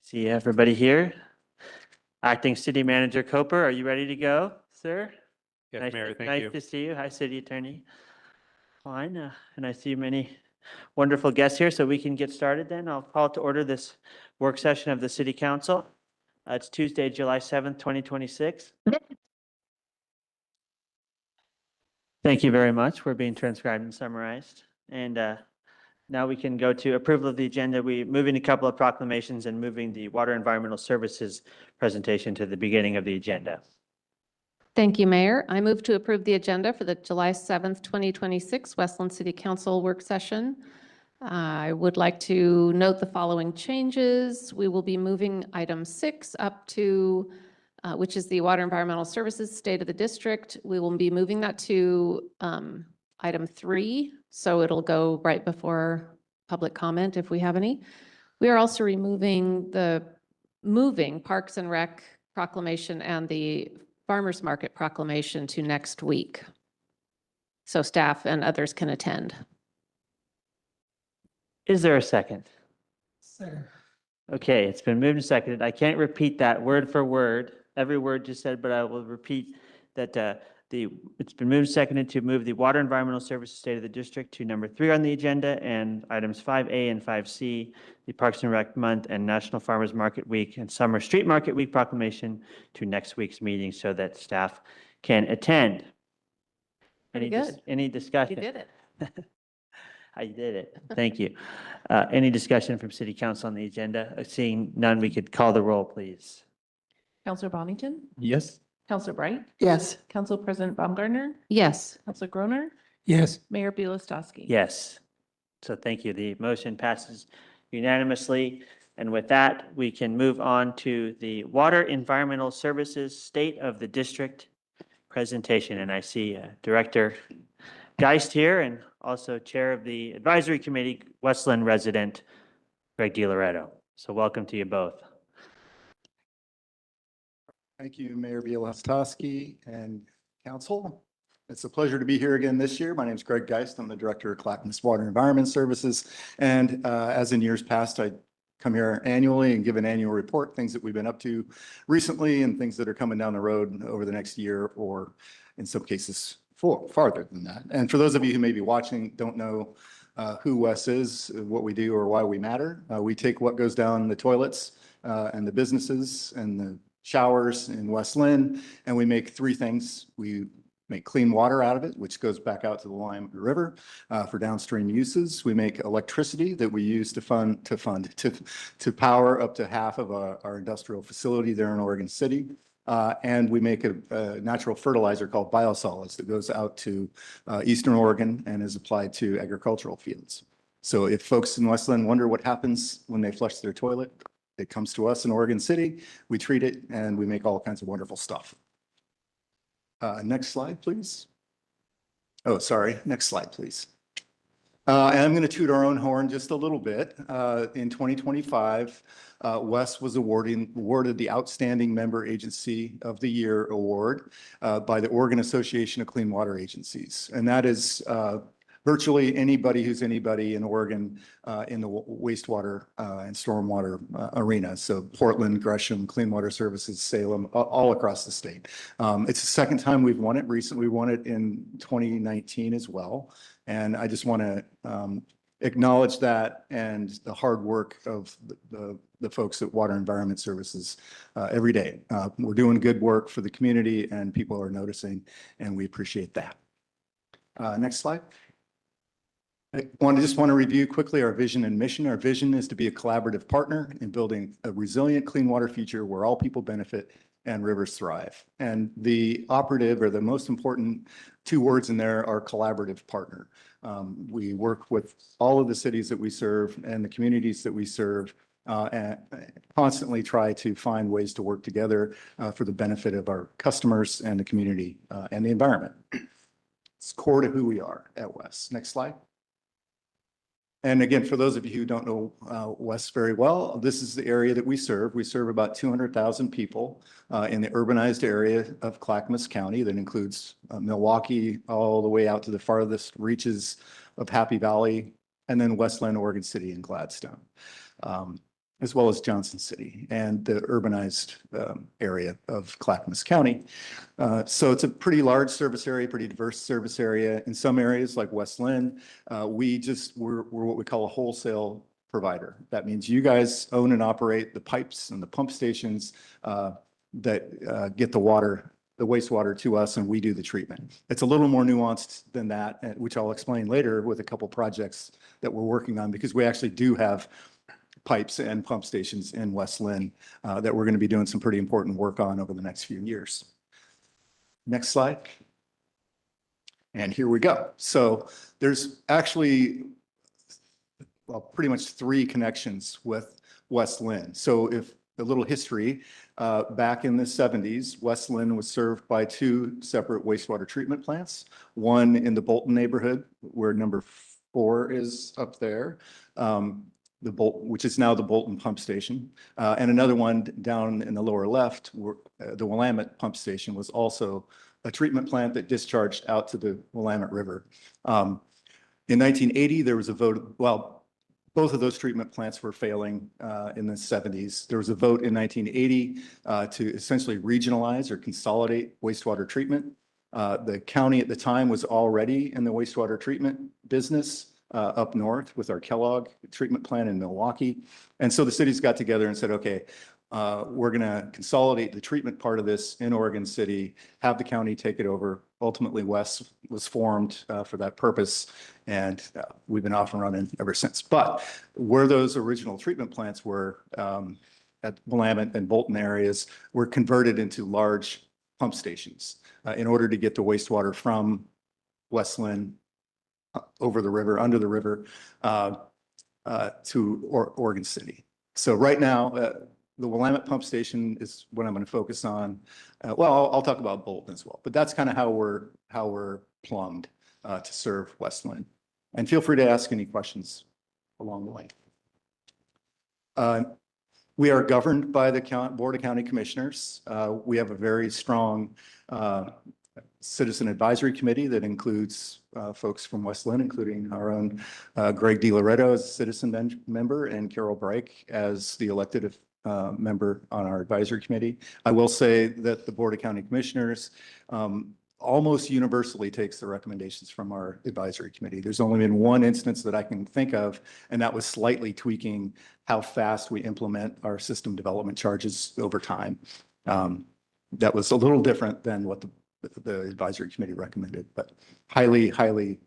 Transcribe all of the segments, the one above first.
See everybody here. Acting City Manager Coper, are you ready to go, sir? Yes, Nice- Mayor, thank Nice you. to see you. Hi, City Attorney. Fine, and I see many wonderful guests here, so we can get started then. I'll call to order this work session of the City Council. It's Tuesday, July 7th, 2026. Thank you very much for being transcribed and summarized. And now we can go to approval of the agenda. We moving a couple of proclamations and moving the Water Environmental Services presentation to the beginning of the agenda. Thank you, Mayor. I move to approve the agenda for the July 7th, 2026 Westland City Council work session. I would like to note the following changes. We will be moving item 6 up to, which is the Water Environmental Services State of the District. We will be moving that to item 3, so it'll go right before public comment if we have any. We are also moving Parks and Rec proclamation and the Farmers Market proclamation to next week, so staff and others can attend. Is there a second? Second. Okay, it's been moved and seconded. I can't repeat that word for word, every word you said, but I will repeat that it's been moved and seconded to move the Water Environmental Services State of the District to number 3 on the agenda, and items 5A and 5C, the Parks and Rec Month and National Farmers Market Week and Summer Street Market Week proclamation to next week's meeting so that staff can attend. Pretty good. Any discussion? You did it. I did it. Thank you. Any discussion from City Council on the agenda? Seeing none, we could call the roll, please. Counselor Bonington? Yes. Counselor Bright? Yes. Council President Baumgartner? Yes. Counselor Groner? Yes. Mayor Bielostowski? Yes. So thank you. The motion passes unanimously. And with that, we can move on to the Water Environmental Services State of the District presentation. And I see Director Geist here and also Chair of the Advisory Committee, Westland resident Greg DiLoretto. So welcome to you both. Thank you, Mayor Bielostowski and Council. It's a pleasure to be here again this year. My name is Greg Geist. I'm the Director of Clackamas Water Environment Services. And as in years past, I come here annually and give an annual report, things that we've been up to recently and things that are coming down the road over the next year, or in some cases farther than that. And for those of you who may be watching, don't know who WES is, what we do, or why we matter, we take what goes down the toilets and the businesses and the showers in West Lynn, and we make 3 things. We make clean water out of it, which goes back out to the Lime River for downstream uses. We make electricity that we use to power up to half of our industrial facility there in Oregon City. And we make a natural fertilizer called biosolids that goes out to Eastern Oregon and is applied to agricultural fields. So if folks in West Lynn wonder what happens when they flush their toilet, it comes to us in Oregon City, we treat it, and we make all kinds of wonderful stuff. Next slide, please. Oh, sorry, next slide, please. And I'm going to toot our own horn just a little bit. In 2025, WES was awarded the Outstanding Member Agency of the Year award by the Oregon Association of Clean Water Agencies. And that is virtually anybody who's anybody in Oregon in the wastewater and stormwater arena. So Portland, Gresham, Clean Water Services, Salem, all across the state. It's the second time we've won it. Recently, we won it in 2019 as well. And I just want to acknowledge that and the hard work of the folks at Water Environment Services every day. We're doing good work for the community and people are noticing, and we appreciate that. Next slide. I just want to review quickly our vision and mission. Our vision is to be a collaborative partner in building a resilient clean water future where all people benefit and rivers thrive. And the operative or the most important 2 words in there are collaborative partner. We work with all of the cities that we serve and the communities that we serve and constantly try to find ways to work together for the benefit of our customers and the community and the environment. It's core to who we are at WES. Next slide. And again, for those of you who don't know WES very well, this is the area that we serve. We serve about 200,000 people in the urbanized area of Clackamas County. That includes Milwaukee all the way out to the farthest reaches of Happy Valley, and then West Lynn, Oregon City, and Gladstone. as well as Johnson City and the urbanized area of Clackamas County. So it's a pretty large service area, pretty diverse service area. In some areas like West Lynn, we're what we call a wholesale provider. That means you guys own and operate the pipes and the pump stations that get the wastewater to us, and we do the treatment. It's a little more nuanced than that, which I'll explain later with a couple projects that we're working on, because we actually do have pipes and pump stations in West Lynn that we're going to be doing some pretty important work on over the next few years. Next slide. And here we go. So there's actually, well, pretty much 3 connections with West Lynn. So if a little history, back in the 70s, West Lynn was served by 2 separate wastewater treatment plants, one in the Bolton neighborhood where number 4 is up there, which is now the Bolton pump station, and another one down in the lower left, where the Willamette pump station was also a treatment plant that discharged out to the Willamette River. In 1980, there was a vote, well, both of those treatment plants were failing in the 70s. There was a vote in 1980 to essentially regionalize or consolidate wastewater treatment. The county at the time was already in the wastewater treatment business up north with our Kellogg treatment plant in Milwaukee. And so the cities got together and said, okay, we're going to consolidate the treatment part of this in Oregon City, have the county take it over. Ultimately, West was formed for that purpose, and we've been off and running ever since. But where those original treatment plants were at Willamette and Bolton areas were converted into large pump stations in order to get the wastewater from West Lynn over the river, under the river, to Oregon City. So right now, the Willamette pump station is what I'm going to focus on. Well, I'll talk about Bolton as well, but that's kind of how we're plumbed to serve West Lynn. And feel free to ask any questions along the way. We are governed by the Board of County Commissioners. We have a very strong Citizen Advisory Committee that includes folks from West Lynn, including our own Greg DiLoretto as a citizen member and Carol Breik as the elected member on our advisory committee. I will say that the Board of County Commissioners almost universally takes the recommendations from our advisory committee. There's only been one instance that I can think of, and that was slightly tweaking how fast we implement our system development charges over time. That was a little different than what the advisory committee recommended, but highly, highly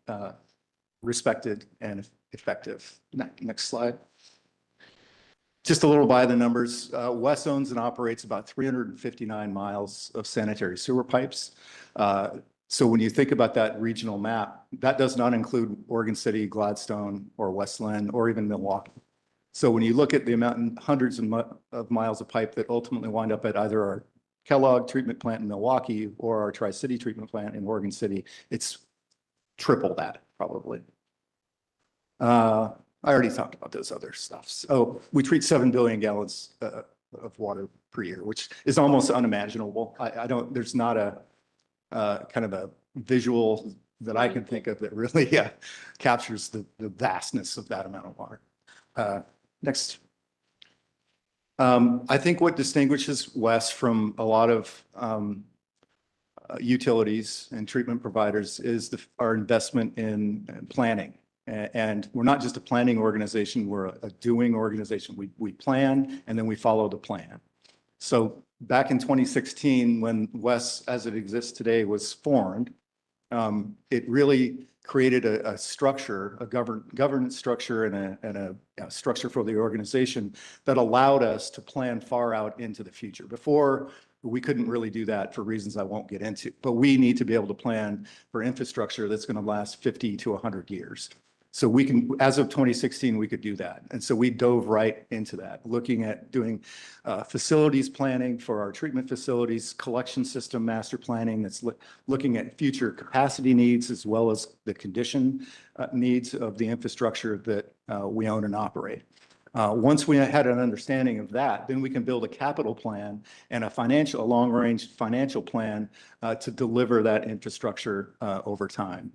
respected and effective. Next slide. Just a little by the numbers. West owns and operates about 359 miles of sanitary sewer pipes. So when you think about that regional map, that does not include Oregon City, Gladstone, or West Lynn, or even Milwaukee. So when you look at the amount, hundreds of miles of pipe that ultimately wind up at either our Kellogg treatment plant in Milwaukee or our Tri-City treatment plant in Oregon City, it's triple that probably. I already talked about those other stuff. So we treat 7 billion gallons of water per year, which is almost unimaginable. There's not a kind of a visual that I can think of that really captures the vastness of that amount of water. Next. I think what distinguishes West from a lot of utilities and treatment providers is our investment in planning. And we're not just a planning organization, we're a doing organization. We plan and then we follow the plan. So back in 2016, when West, as it exists today, was formed, it really created a structure, a governance structure and a structure for the organization that allowed us to plan far out into the future. Before, we couldn't really do that for reasons I won't get into, but we need to be able to plan for infrastructure that's going to last 50 to 100 years. So we can, as of 2016, we could do that. And so we dove right into that, looking at doing facilities planning for our treatment facilities, collection system master planning that's looking at future capacity needs as well as the condition needs of the infrastructure that we own and operate. Once we had an understanding of that, then we can build a capital plan and a long-range financial plan to deliver that infrastructure over time.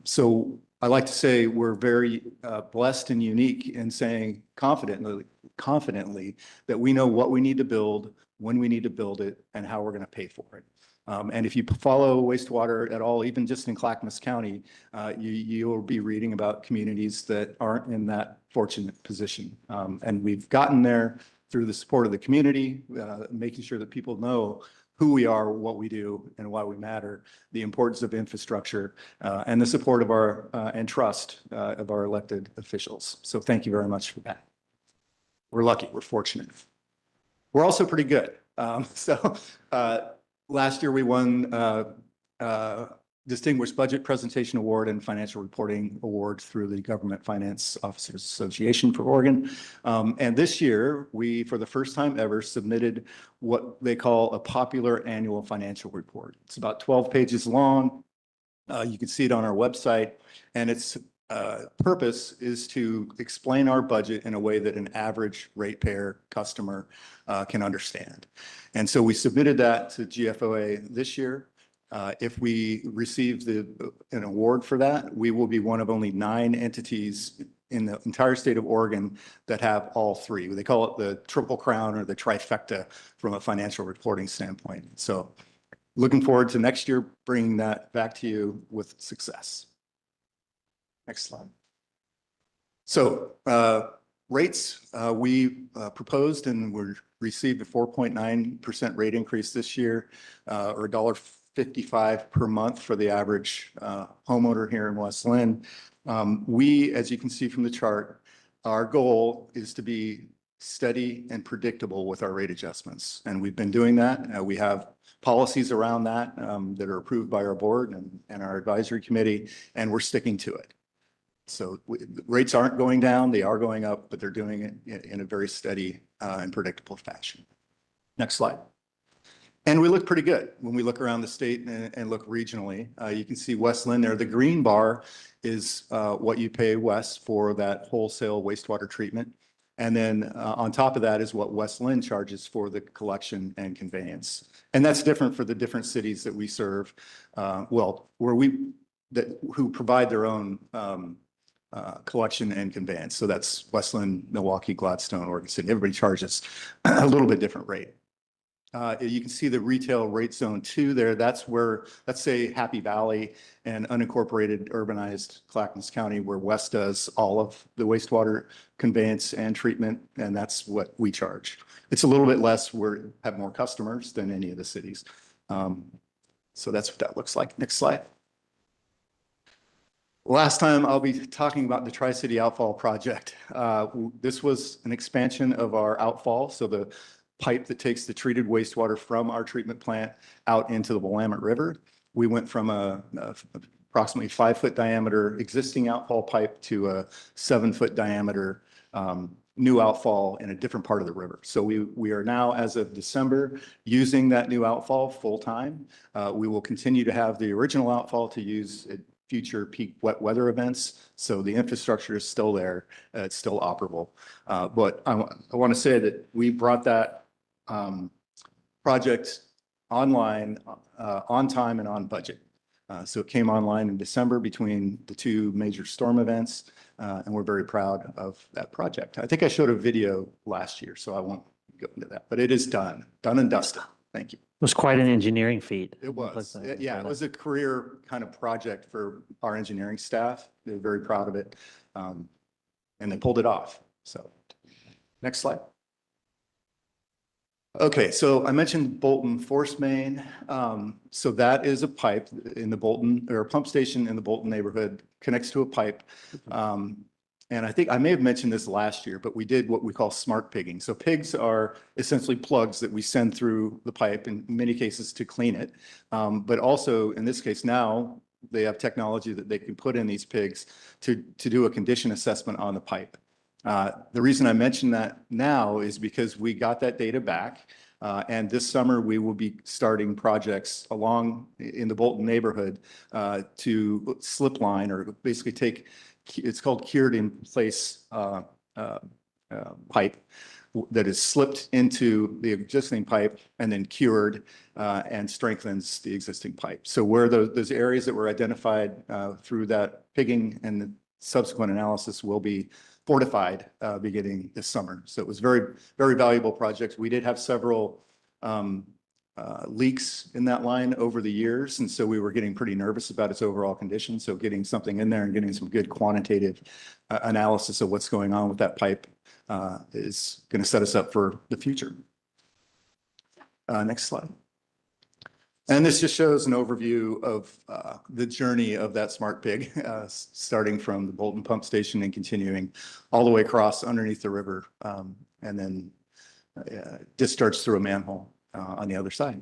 So I like to say we're very blessed and unique in saying confidently that we know what we need to build, when we need to build it, and how we're going to pay for it. And if you follow wastewater at all, even just in Clackamas County, you'll be reading about communities that aren't in that fortunate position. And we've gotten there through the support of the community, making sure that people know who we are, what we do, and why we matter, the importance of infrastructure, and the support of our and trust of our elected officials. So thank you very much for that. We're lucky, we're fortunate. We're also pretty good. Last year we won Distinguished Budget Presentation Award and Financial Reporting Award through the Government Finance Officers Association for Oregon. And this year, we, for the first time ever, submitted what they call a popular annual financial report. It's about 12 pages long. You can see it on our website, and its purpose is to explain our budget in a way that an average ratepayer customer can understand. And so we submitted that to GFOA this year. If we receive an award for that, we will be one of only 9 entities in the entire state of Oregon that have all 3. They call it the Triple Crown or the trifecta from a financial reporting standpoint. So looking forward to next year bringing that back to you with success. Next slide. So rates, we proposed and we received a 4.9% rate increase this year, or $1.55 per month for the average homeowner here in West Linn. We, as you can see from the chart, our goal is to be steady and predictable with our rate adjustments. And we've been doing that. We have policies around that that are approved by our board and our advisory committee, and we're sticking to it. So rates aren't going down, they are going up, but they're doing it in a very steady and predictable fashion. Next slide. And we look pretty good when we look around the state and look regionally. You can see West Linn there. The green bar is what you pay West for that wholesale wastewater treatment. And then on top of that is what West Linn charges for the collection and conveyance. And that's different for the different cities that we serve. Who provide their own collection and conveyance. So that's West Linn, Milwaukee, Gladstone, Oregon City. Everybody charges a little bit different rate. You can see the retail rate zone 2 there. That's where, let's say, Happy Valley and unincorporated urbanized Clackamas County, where West does all of the wastewater conveyance and treatment, and that's what we charge. It's a little bit less. We have more customers than any of the cities. So that's what that looks like. Next slide. Last time I'll be talking about the Tri-City Outfall Project. This was an expansion of our outfall. So the pipe that takes the treated wastewater from our treatment plant out into the Willamette River. We went from a approximately 5-foot diameter existing outfall pipe to a 7-foot diameter new outfall in a different part of the river. So we are now, as of December, using that new outfall full time. We will continue to have the original outfall to use at future peak wet weather events. So the infrastructure is still there. It's still operable. But I want to say that we brought that project online on time and on budget. So it came online in December between the 2 major storm events, and we're very proud of that project. I think I showed a video last year, so I won't go into that, but it is done and dusted. Thank you. It was quite an engineering feat. It was. Yeah, it was a career kind of project for our engineering staff. They're very proud of it, and they pulled it off. So next slide. Okay, so I mentioned Bolton Force Main. So that is a pipe in the Bolton, or a pump station in the Bolton neighborhood, connects to a pipe. And I think I may have mentioned this last year, but we did what we call smart pigging. So pigs are essentially plugs that we send through the pipe in many cases to clean it. But also in this case now, they have technology that they can put in these pigs to do a condition assessment on the pipe. The reason I mention that now is because we got that data back. And this summer, we will be starting projects along in the Bolton neighborhood to slip line, or basically take, it's called cured in place pipe, that is slipped into the existing pipe and then cured and strengthens the existing pipe. So where those areas that were identified through that pigging and the subsequent analysis will be fortified beginning this summer. So it was very, very valuable project. We did have several leaks in that line over the years. And so we were getting pretty nervous about its overall condition. So getting something in there and getting some good quantitative analysis of what's going on with that pipe is going to set us up for the future. Next slide. And this just shows an overview of the journey of that smart pig, starting from the Bolton pump station and continuing all the way across underneath the river, and then discharged through a manhole on the other side.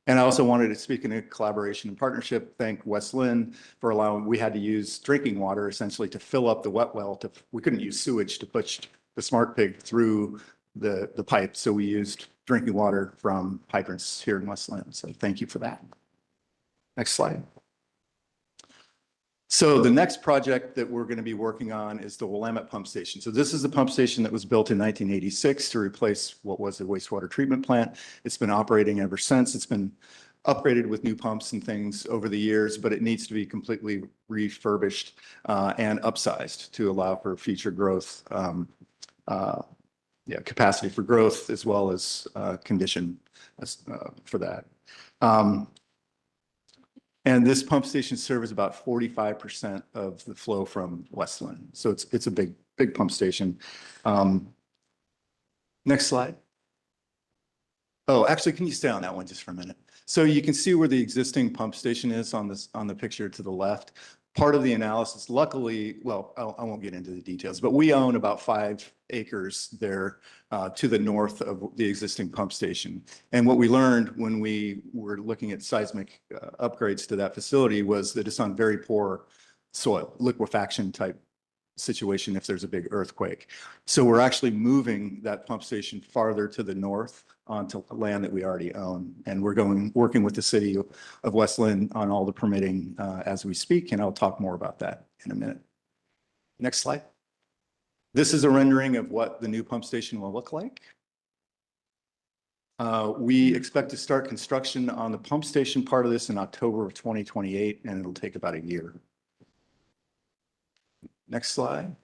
And I also wanted to, speaking of collaboration and partnership, thank West Lynn for allowing, we had to use drinking water essentially to fill up the wet well. We couldn't use sewage to push the smart pig through the pipe. So we used drinking water from hydrants here in West Lynn. So thank you for that. Next slide. So the next project that we're going to be working on is the Willamette Pump Station. So this is the pump station that was built in 1986 to replace what was the wastewater treatment plant. It's been operating ever since. It's been upgraded with new pumps and things over the years, but it needs to be completely refurbished and upsized to allow for future growth, capacity for growth, as well as condition for that. And this pump station serves about 45% of the flow from West Lynn. So it's a big pump station. Next slide. Oh, actually, can you stay on that one just for a minute? So you can see where the existing pump station is on the picture to the left. Part of the analysis, luckily, well, I won't get into the details, but we own about 5 acres there to the north of the existing pump station. And what we learned when we were looking at seismic upgrades to that facility was that it's on very poor soil, liquefaction type situation if there's a big earthquake. So we're actually moving that pump station farther to the north onto land that we already own. And we're working with the city of West Lynn on all the permitting as we speak. And I'll talk more about that in a minute. Next slide. This is a rendering of what the new pump station will look like. We expect to start construction on the pump station part of this in October of 2028, and it'll take about a year. Next slide.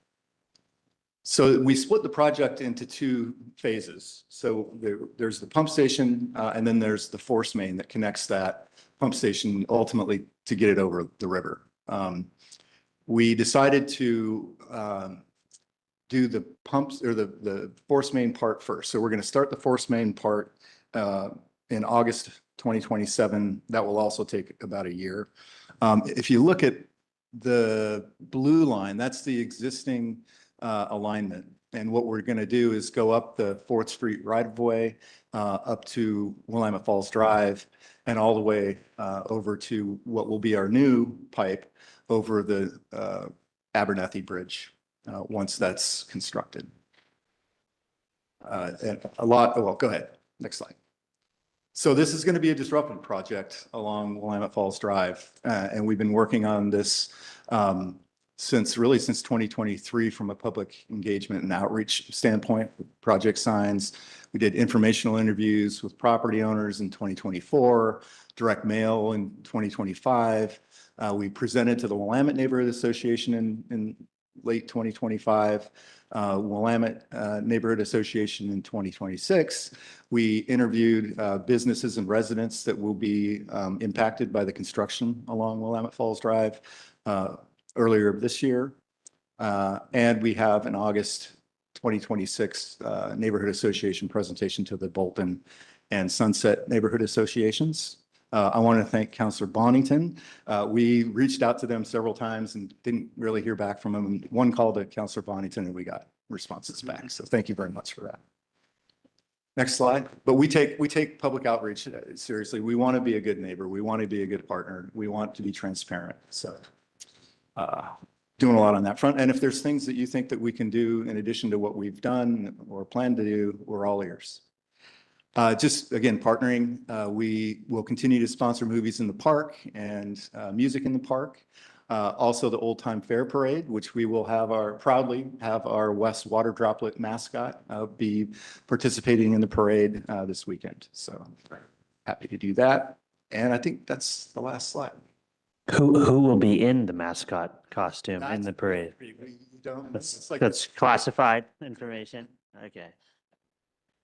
So we split the project into 2 phases. So there's the pump station, and then there's the force main that connects that pump station ultimately to get it over the river. We decided to do the pumps or the force main part first. So we're going to start the force main part in August 2027. That will also take about a year. If you look at the blue line, that's the existing alignment. And what we're going to do is go up the 4th Street right-of-way up to Willamette Falls Drive and all the way over to what will be our new pipe over the Abernethy Bridge once that's constructed. And well, go ahead. Next slide. So this is going to be a disruptive project along Willamette Falls Drive. And we've been working on this since 2023 from a public engagement and outreach standpoint, project signs. We did informational interviews with property owners in 2024, direct mail in 2025. We presented to the Willamette Neighborhood Association in late 2025, Willamette Neighborhood Association in 2026. We interviewed businesses and residents that will be impacted by the construction along Willamette Falls Drive earlier this year. And we have an August 2026 Neighborhood Association presentation to the Bolton and Sunset Neighborhood Associations. I want to thank Councilor Bonington. We reached out to them several times and didn't really hear back from them. One call to Councilor Bonington and we got responses back. So thank you very much for that. Next slide. But we take public outreach seriously. We want to be a good neighbor. We want to be a good partner. We want to be transparent. So doing a lot on that front. And if there's things that you think that we can do in addition to what we've done or plan to do, we're all ears. Just again, partnering. We will continue to sponsor movies in the park and music in the park. Also the Old Time Fair Parade, which we will proudly have our West Water Droplet mascot be participating in the parade this weekend. So happy to do that. And I think that's the last slide. Who will be in the mascot costume in the parade? That's classified information? Okay.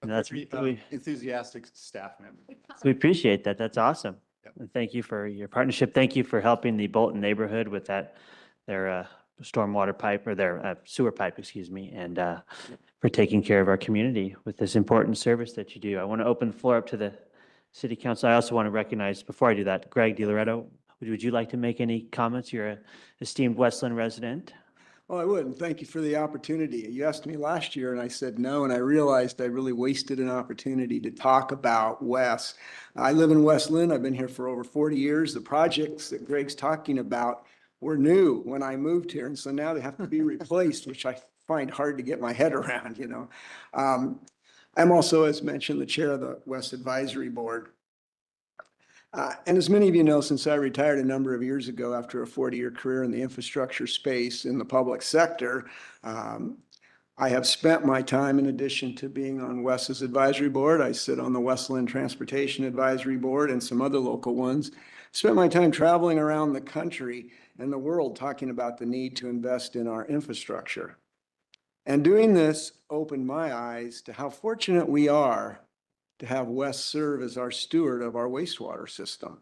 That's, we Enthusiastic staff member. appreciate that. That's awesome. Yep. And thank you for your partnership. Thank you for helping the Bolton neighborhood with their stormwater pipe or their sewer pipe, excuse me, and for taking care of our community with this important service that you do. I want to open the floor up to the city council. I also want to recognize, before I do that, Greg DiLoretto. Would you like to make any comments? You're an esteemed Westland resident. Well, I would, and thank you for the opportunity. You asked me last year and I said no, and I realized I really wasted an opportunity to talk about Wes. I live in Westland. I've been here for over 40 years. The projects that Greg's talking about were new when I moved here, and so now they have to be replaced, which I find hard to get my head around, you know. I'm also, as mentioned, the chair of the West Advisory Board. And as many of you know, since I retired a number of years ago after a 40-year career in the infrastructure space in the public sector, I have spent my time, in addition to being on West's advisory board, I sit on the Westland Transportation Advisory Board and some other local ones, spent my time traveling around the country and the world talking about the need to invest in our infrastructure. And doing this opened my eyes to how fortunate we are to have Wes serve as our steward of our wastewater system.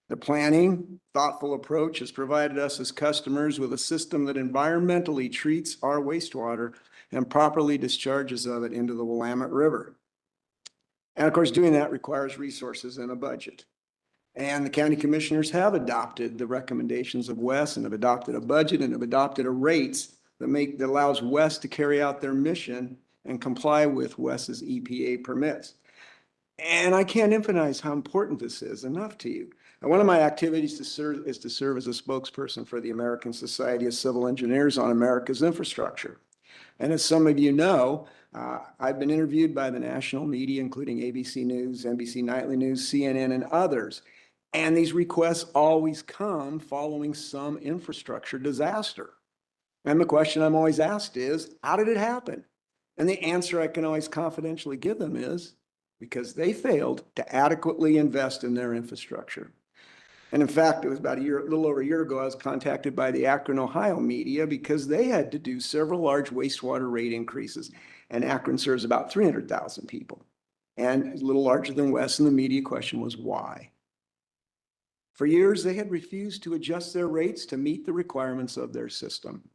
The planning, thoughtful approach has provided us as customers with a system that environmentally treats our wastewater and properly discharges of it into the Willamette River. And of course, doing that requires resources and a budget. And the county commissioners have adopted the recommendations of Wes and have adopted a budget and have adopted a rates that allows Wes to carry out their mission and comply with Wes's EPA permits. And I can't emphasize how important this is enough to you. And one of my activities is to serve as a spokesperson for the American Society of Civil Engineers on America's infrastructure. And as some of you know, I've been interviewed by the national media, including ABC News, NBC Nightly News, CNN, and others. And these requests always come following some infrastructure disaster. And the question I'm always asked is, how did it happen? And the answer I can always confidentially give them is, because they failed to adequately invest in their infrastructure. And in fact, it was about a little over a year ago, I was contacted by the Akron, Ohio media because they had to do several large wastewater rate increases. And Akron serves about 300,000 people and a little larger than West. And the media question was why? For years, they had refused to adjust their rates to meet the requirements of their system.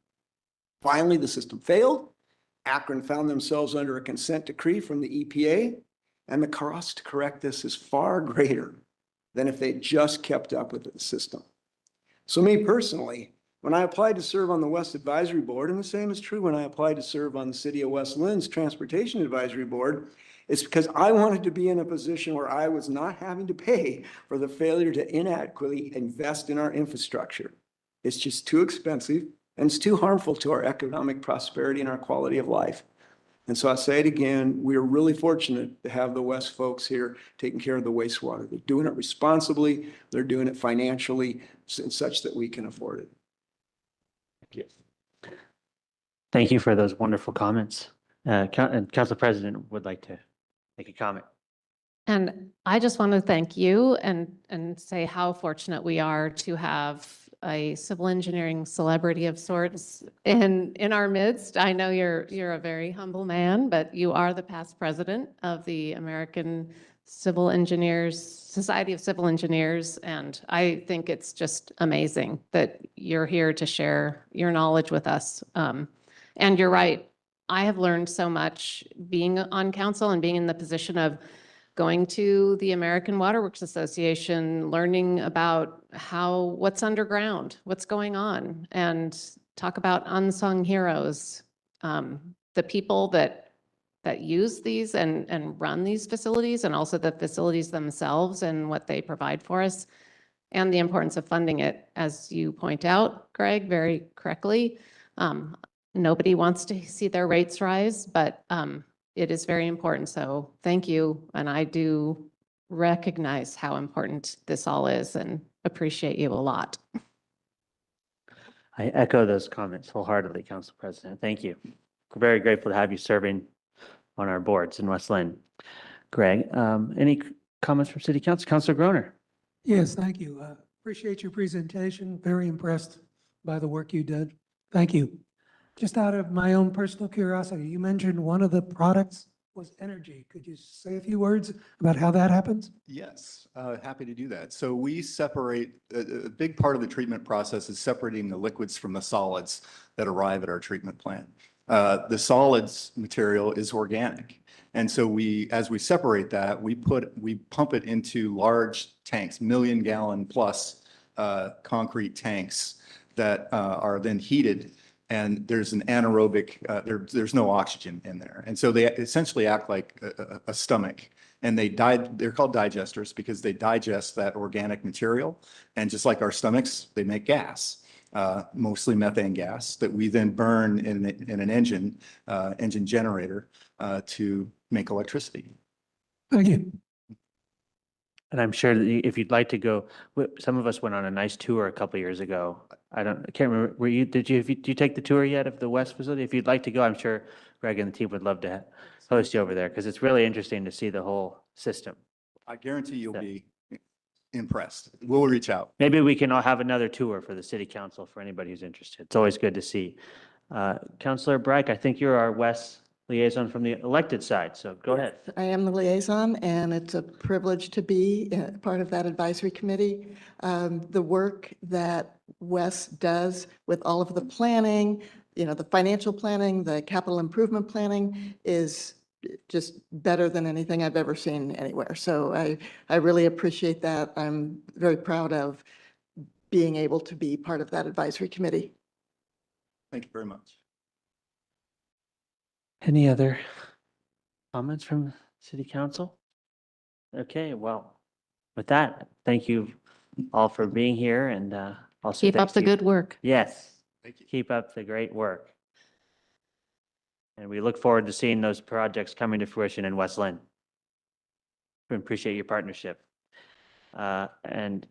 Finally, the system failed. Akron found themselves under a consent decree from the EPA. And the cost to correct this is far greater than if they just kept up with the system. So me personally, when I applied to serve on the West Advisory Board, and the same is true when I applied to serve on the City of Westland's Transportation Advisory Board, it's because I wanted to be in a position where I was not having to pay for the failure to inadequately invest in our infrastructure. It's just too expensive and it's too harmful to our economic prosperity and our quality of life. And so I say it again, we're really fortunate to have the West folks here taking care of the wastewater. They're doing it responsibly, they're doing it financially, such that we can afford it. Thank you. Thank you for those wonderful comments. And Council President would like to make a comment. And I just want to thank you and say how fortunate we are to have a civil engineering celebrity of sorts in our midst. I know you're a very humble man, but you are the past president of the American Civil Engineers, Society of Civil Engineers, and I think it's just amazing that you're here to share your knowledge with us. And you're right, I have learned so much being on council and being in the position of going to the American Water Works Association, learning about what's underground, what's going on, and talk about unsung heroes, the people that use these and run these facilities, and also the facilities themselves and what they provide for us, and the importance of funding it. As you point out, Greg, very correctly, nobody wants to see their rates rise, but it is very important. So thank you. And I do recognize how important this all is and appreciate you a lot. I echo those comments wholeheartedly, Council President. Thank you. We're very grateful to have you serving on our boards in West Lynn. Greg, any comments from City Council? Councilor Groner? Yes, thank you. Appreciate your presentation. Very impressed by the work you did. Thank you. Just out of my own personal curiosity, you mentioned one of the products was energy. Could you say a few words about how that happens? Yes, happy to do that. So we separate, a big part of the treatment process is separating the liquids from the solids that arrive at our treatment plant. The solids material is organic. And so as we separate that, we pump it into large tanks, 1,000,000-gallon plus concrete tanks that are then heated. And there's an anaerobic, there's no oxygen in there. And so they essentially act like a stomach. And they're called digesters because they digest that organic material. And just like our stomachs, they make gas, mostly methane gas, that we then burn in an engine generator to make electricity. Thank you. And I'm sure that if you'd like to go, some of us went on a nice tour a couple years ago. I can't remember, did you take the tour yet of the West facility? If you'd like to go, I'm sure Greg and the team would love to host you over there because it's really interesting to see the whole system. I guarantee you'll be impressed. We'll reach out. Maybe we can all have another tour for the city council for anybody who's interested. It's always good to see. Councilor Breik, I think you're our West liaison from the elected side, so go ahead. I am the liaison, and it's a privilege to be part of that advisory committee. The work that Wes does with all of the planning, the financial planning, the capital improvement planning is just better than anything I've ever seen anywhere. So I really appreciate that. I'm very proud of being able to be part of that advisory committee. Thank you very much. Any other comments from city council? Okay, well, with that, thank you all for being here and also Keep up thanks the to- good work. Yes, Thank you. keep up the great work. And we look forward to seeing those projects coming to fruition in West Lynn. We appreciate your partnership. And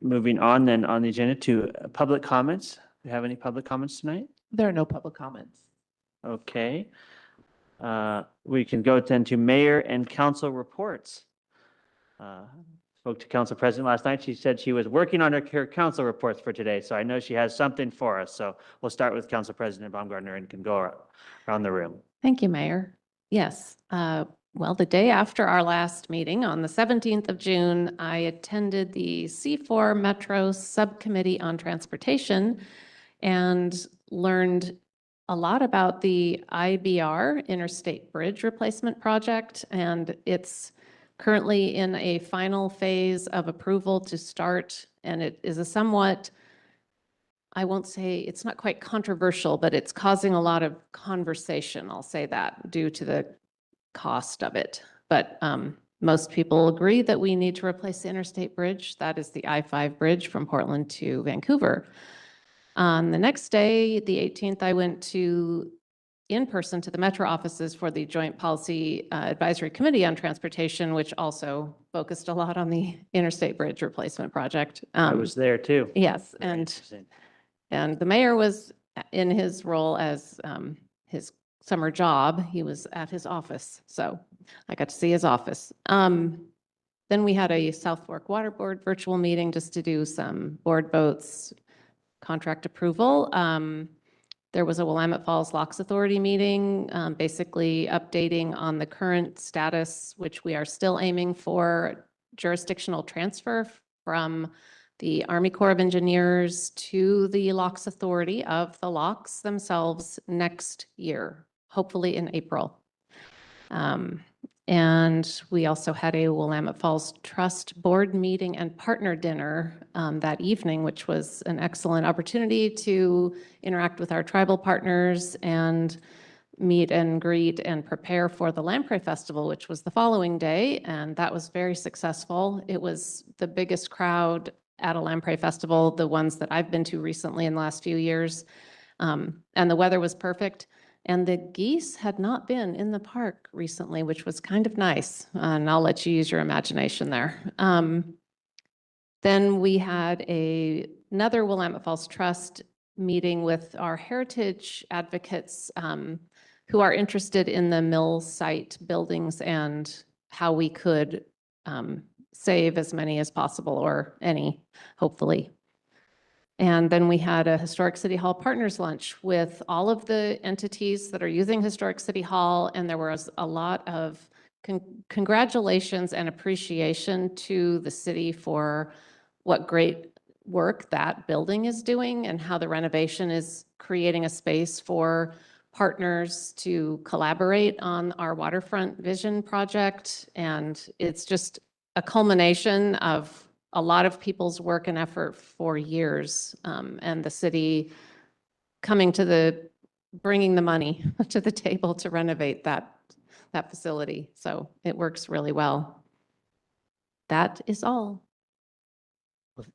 moving on then on the agenda to public comments. Do you have any public comments tonight? There are no public comments. Okay. We can go then to mayor and council reports. Spoke to council president last night. She said she was working on her council reports for today, so I know she has something for us. So we'll start with council president Baumgartner and can go around the room. Thank you, Mayor. Yes, well, the day after our last meeting, on the 17th of June, I attended the C4 Metro Subcommittee on Transportation and learned a lot about the IBR, Interstate Bridge Replacement Project, and it's currently in a final phase of approval to start, and it is a somewhat, I won't say, it's not quite controversial, but it's causing a lot of conversation, I'll say that, due to the cost of it. But most people agree that we need to replace the interstate bridge. That is the I-5 bridge from Portland to Vancouver. On the next day, the 18th, I went in person to the Metro offices for the Joint Policy Advisory Committee on Transportation, which also focused a lot on the interstate bridge replacement project. I was there too. Yes, Very and interesting. the mayor was in his role as his summer job. He was at his office, so I got to see his office. Then we had a South Fork Water Board virtual meeting just to do some board votes, contract approval. There was a Willamette Falls Locks Authority meeting, basically updating on the current status, which we are still aiming for jurisdictional transfer from the Army Corps of Engineers to the Locks Authority of the locks themselves next year, hopefully in April. And we also had a Willamette Falls Trust Board meeting and partner dinner that evening, which was an excellent opportunity to interact with our tribal partners and meet and greet and prepare for the Lamprey Festival, which was the following day. And that was very successful. It was the biggest crowd at a Lamprey Festival, the ones that I've been to recently in the last few years. And the weather was perfect. And the geese had not been in the park recently, which was kind of nice. And I'll let you use your imagination there. Then we had another Willamette Falls Trust meeting with our heritage advocates who are interested in the mill site buildings and how we could save as many as possible, or any, hopefully. And then we had a Historic City Hall Partners Lunch with all of the entities that are using Historic City Hall, and there was a lot of congratulations and appreciation to the city for what great work that building is doing and how the renovation is creating a space for partners to collaborate on our waterfront vision project. And it's just a culmination of a lot of people's work and effort for years, and the city bringing the money to the table to renovate that facility. So it works really well. That is all.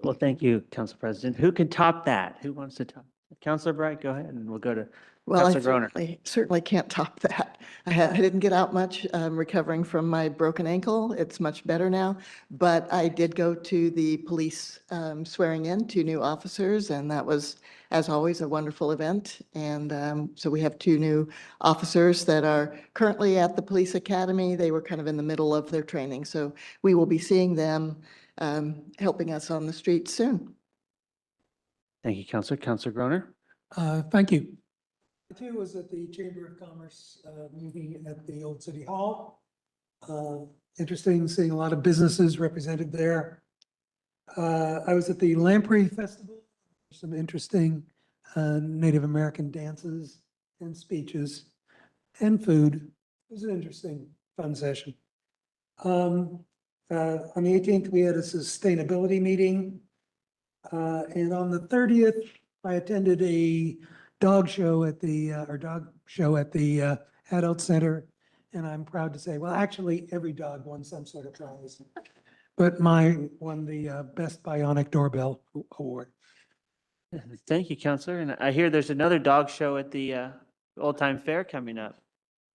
Well, thank you, Council President. Who can top that? Who wants to top? Councilor Bright, go ahead, and we'll go to Well, I Councilor Groner. certainly can't top that. I didn't get out much, recovering from my broken ankle. It's much better now. But I did go to the police swearing in 2 new officers, and that was, as always, a wonderful event. And so we have 2 new officers that are currently at the police academy. They were kind of in the middle of their training. So we will be seeing them helping us on the street soon. Thank you, Councilor. Councilor Groner? Thank you. I too was at the Chamber of Commerce meeting at the Old City Hall. Interesting seeing a lot of businesses represented there. I was at the Lamprey Festival, some interesting Native American dances and speeches and food. It was an interesting, fun session. On the 18th, we had a sustainability meeting. And on the 30th, I attended a dog show at the Adult Center. And I'm proud to say, well, actually, every dog won some sort of prize. But mine won the Best Bionic Doorbell Award. Thank you, Councilor. And I hear there's another dog show at the Old Time Fair coming up.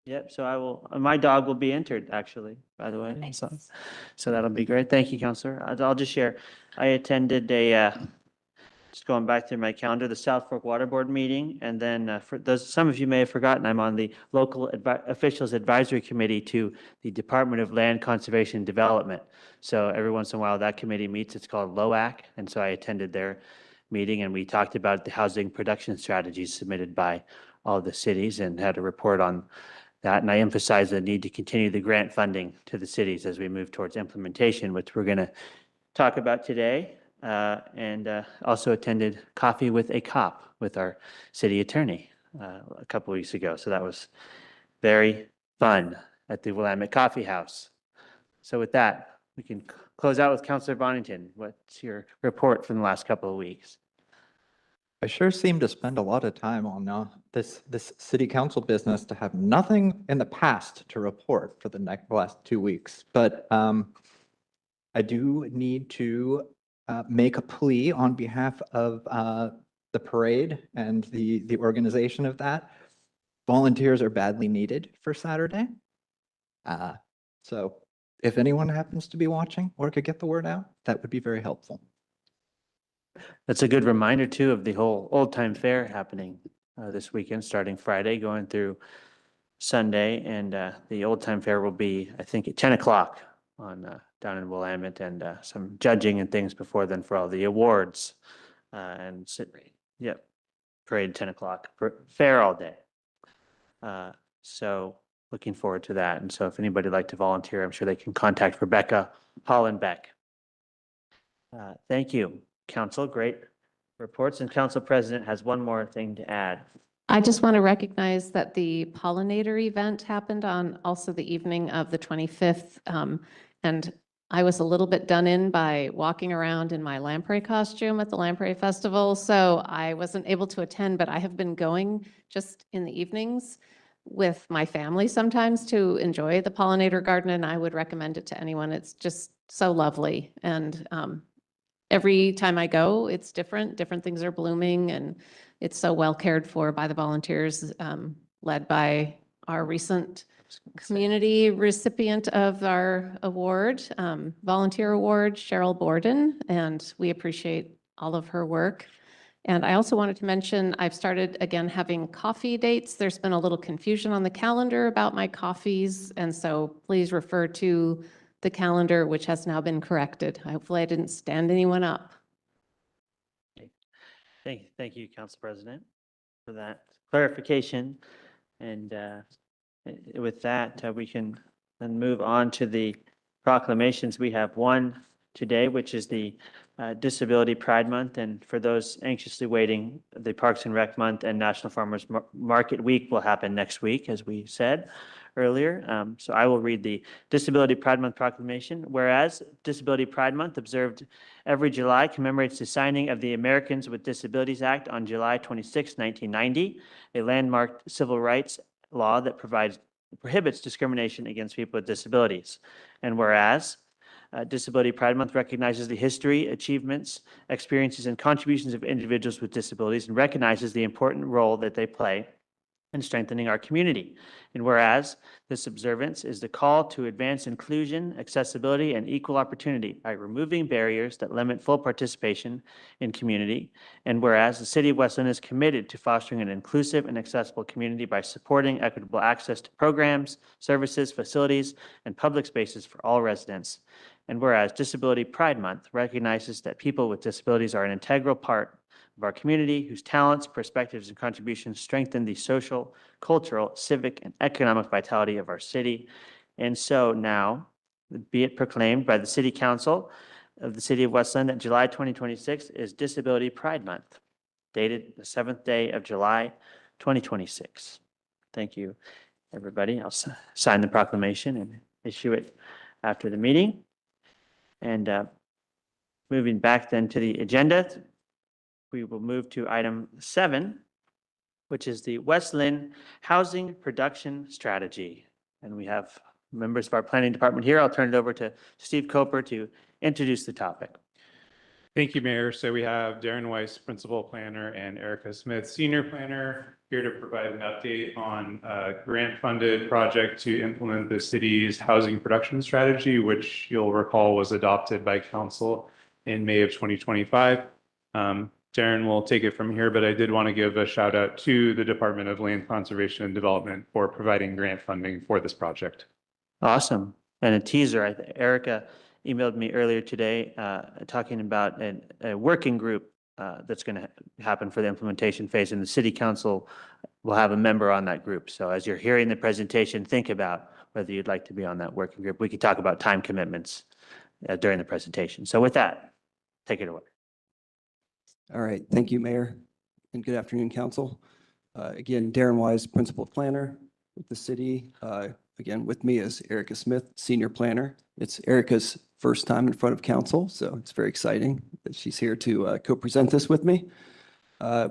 Yep, so my dog will be entered, actually, by the way. So that'll be great. Thank you, Councilor. I'll just share. I attended just going back through my calendar, the South Fork Water Board meeting. And then for those, some of you may have forgotten, I'm on the Local Officials Advisory Committee to the Department of Land Conservation and Development. So every once in a while, that committee meets. It's called LOAC. And so I attended their meeting, and we talked about the housing production strategies submitted by all the cities and had a report on that. And I emphasize the need to continue the grant funding to the cities as we move towards implementation, which we're going to talk about today. And also attended Coffee with a Cop with our city attorney a couple weeks ago. So that was very fun at the Willamette Coffee House. So with that, we can close out with Councilor Bonington. What's your report from the last couple of weeks? I sure seem to spend a lot of time on this city council business to have nothing in the past to report for the last 2 weeks. But I do need to make a plea on behalf of the parade and the organization of that. Volunteers are badly needed for Saturday. So if anyone happens to be watching or could get the word out, that would be very helpful. That's a good reminder too of the whole Old Time Fair happening this weekend, starting Friday, going through Sunday. And the Old Time Fair will be, I think, at 10 o'clock on down in Willamette, and some judging and things before then for all the awards. Yep, parade 10 o'clock, fair all day. So looking forward to that. And so if anybody would like to volunteer, I'm sure they can contact Rebecca Hollenbeck. Thank you, Council. Great reports. And Council President has one more thing to add. I just want to recognize that the pollinator event happened on also the evening of the 25th. And I was a little bit done in by walking around in my lamprey costume at the Lamprey Festival. So I wasn't able to attend, but I have been going just in the evenings with my family sometimes to enjoy the pollinator garden. And I would recommend it to anyone. It's just so lovely. And every time I go, it's different. Different things are blooming, and it's so well cared for by the volunteers, led by our recent community recipient of our award, volunteer award, Cheryl Borden, and we appreciate all of her work. And I also wanted to mention, I've started again having coffee dates. There's been a little confusion on the calendar about my coffees, and so please refer to the calendar, which has now been corrected. Hopefully I didn't stand anyone up. Thank you, Council President, for that clarification. And with that, we can then move on to the proclamations. We have one today, which is the Disability Pride Month. And for those anxiously waiting, the Parks and Rec Month and National Farmers Market Week will happen next week, as we said earlier. So I will read the Disability Pride Month proclamation. Whereas Disability Pride Month, observed every July, commemorates the signing of the Americans with Disabilities Act on July 26, 1990, a landmark civil rights law that prohibits discrimination against people with disabilities. And whereas Disability Pride Month recognizes the history, achievements, experiences, and contributions of individuals with disabilities and recognizes the important role that they play in strengthening our community. And whereas this observance is the call to advance inclusion, accessibility, and equal opportunity by removing barriers that limit full participation in community. And whereas the City of West Linn is committed to fostering an inclusive and accessible community by supporting equitable access to programs, services, facilities, and public spaces for all residents. And whereas Disability Pride Month recognizes that people with disabilities are an integral part of our community whose talents, perspectives, and contributions strengthen the social, cultural, civic, and economic vitality of our city. And so now, be it proclaimed by the City Council of the City of West Linn that July 2026 is Disability Pride Month, dated the 7th day of July 2026. Thank you, everybody. I'll sign the proclamation and issue it after the meeting. And moving back then to the agenda, we will move to item 7, which is the West Linn Housing Production Strategy. And we have members of our planning department here. I'll turn it over to Steve Coper to introduce the topic. Thank you, Mayor. So we have Darren Weiss, Principal Planner, and Erica Smith, Senior Planner, here to provide an update on a grant-funded project to implement the city's housing production strategy, which you'll recall was adopted by Council in May of 2025. Darren will take it from here, but I did want to give a shout out to the Department of Land Conservation and Development for providing grant funding for this project. Awesome. And a teaser, Erica emailed me earlier today talking about a working group that's going to happen for the implementation phase, and the City Council will have a member on that group. So as you're hearing the presentation, think about whether you'd like to be on that working group. We could talk about time commitments during the presentation. So with that, take it away. All right, thank you, Mayor, and good afternoon, Council. Again, Darren Wise, Principal Planner with the city. Again, with me is Erica Smith, Senior Planner. It's Erica's first time in front of Council, so it's very exciting that she's here to co-present this with me.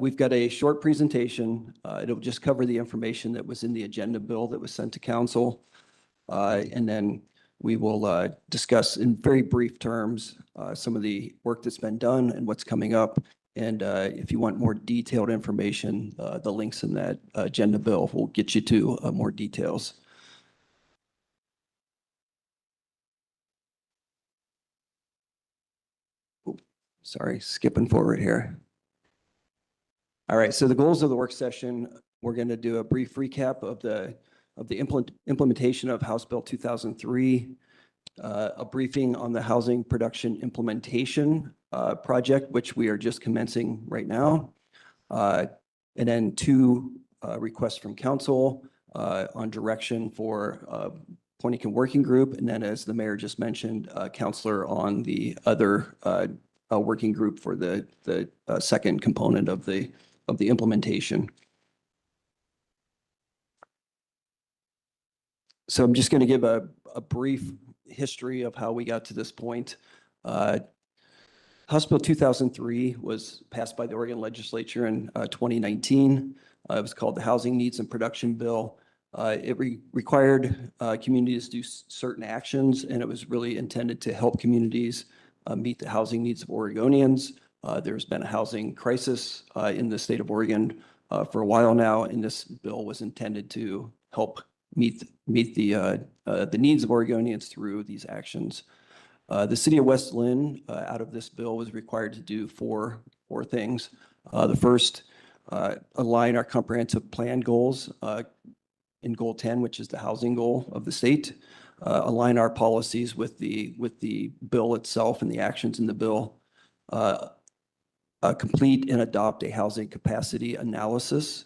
We've got a short presentation. It'll just cover the information that was in the agenda bill that was sent to Council. And then we will discuss in very brief terms some of the work that's been done and what's coming up. And if you want more detailed information, the links in that agenda bill will get you to more details. Sorry, skipping forward here. All right, so the goals of the work session, we're going to do a brief recap of the implementation of House Bill 2003, a briefing on the housing production implementation project, which we are just commencing right now, and then 2 requests from Council on direction for appointing a working group, and then as the Mayor just mentioned, Councilor on the other working group for the second component of the implementation. So I'm just going to give a brief history of how we got to this point. House Bill 2003 was passed by the Oregon Legislature in 2019. It was called the Housing Needs and Production Bill. It required communities to do certain actions, and it was really intended to help communities meet the housing needs of Oregonians. There's been a housing crisis in the state of Oregon for a while now, and this bill was intended to help meet the needs of Oregonians through these actions. The city of West Linn, out of this bill, was required to do four things. The first, align our comprehensive plan goals in Goal 10, which is the housing goal of the state, align our policies with the bill itself and the actions in the bill, complete and adopt a housing capacity analysis,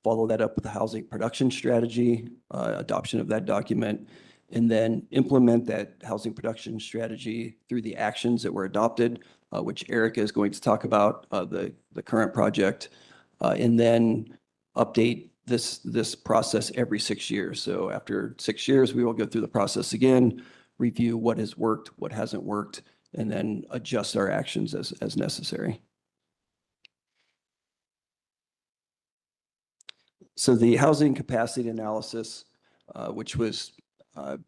follow that up with a housing production strategy, adoption of that document, and then implement that housing production strategy through the actions that were adopted, which Erica is going to talk about, the current project, and then update this process every 6 years. So after 6 years, we will go through the process again, review what has worked, what hasn't worked, and then adjust our actions as necessary. So the housing capacity analysis, which was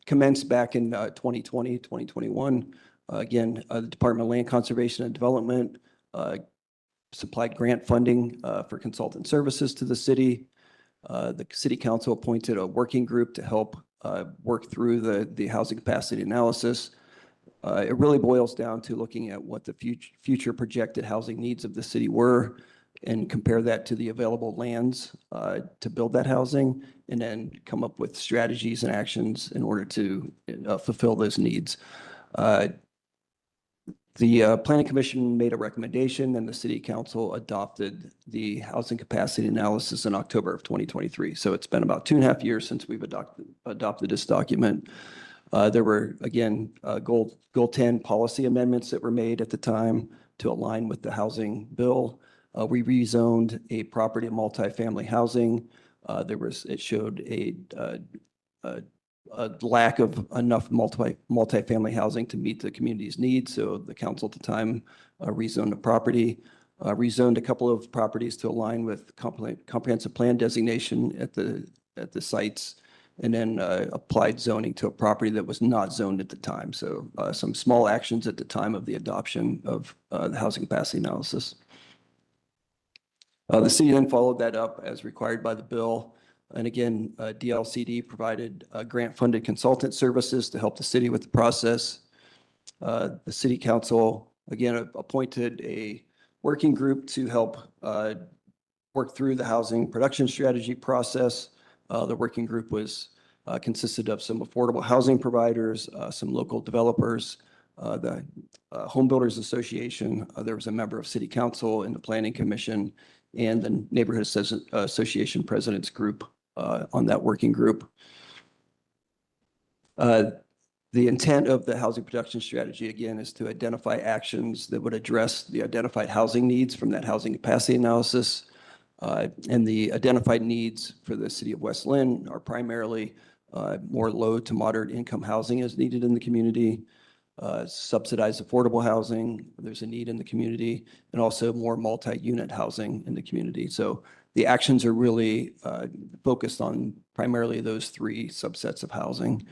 commenced back in 2020, 2021, again, the Department of Land Conservation and Development supplied grant funding for consultant services to the city. The city council appointed a working group to help work through the housing capacity analysis. It really boils down to looking at what the future projected housing needs of the city were and compare that to the available lands to build that housing, and then come up with strategies and actions in order to fulfill those needs. The Planning Commission made a recommendation and the City Council adopted the housing capacity analysis in October of 2023. So it's been about 2.5 years since we've adopted this document. There were, again, Goal 10 policy amendments that were made at the time to align with the housing bill. We rezoned a property of multifamily housing. It showed a lack of enough multifamily housing to meet the community's needs. So the council at the time rezoned the property, rezoned a couple of properties to align with comprehensive plan designation at the sites, and then applied zoning to a property that was not zoned at the time. So some small actions at the time of the adoption of the housing capacity analysis. The city then followed that up as required by the bill. And again, DLCD provided grant-funded consultant services to help the city with the process. The city council, again, appointed a working group to help work through the housing production strategy process. The working group consisted of some affordable housing providers, some local developers, the Home Builders Association. There was a member of City Council and the Planning Commission, and the Neighborhood Association Presidents Group on that working group. The intent of the housing production strategy, again, is to identify actions that would address the identified housing needs from that housing capacity analysis. And the identified needs for the city of West Linn are primarily more low to moderate income housing is needed in the community, subsidized affordable housing, there's a need in the community, and also more multi-unit housing in the community. So the actions are really focused on primarily those three subsets of housing.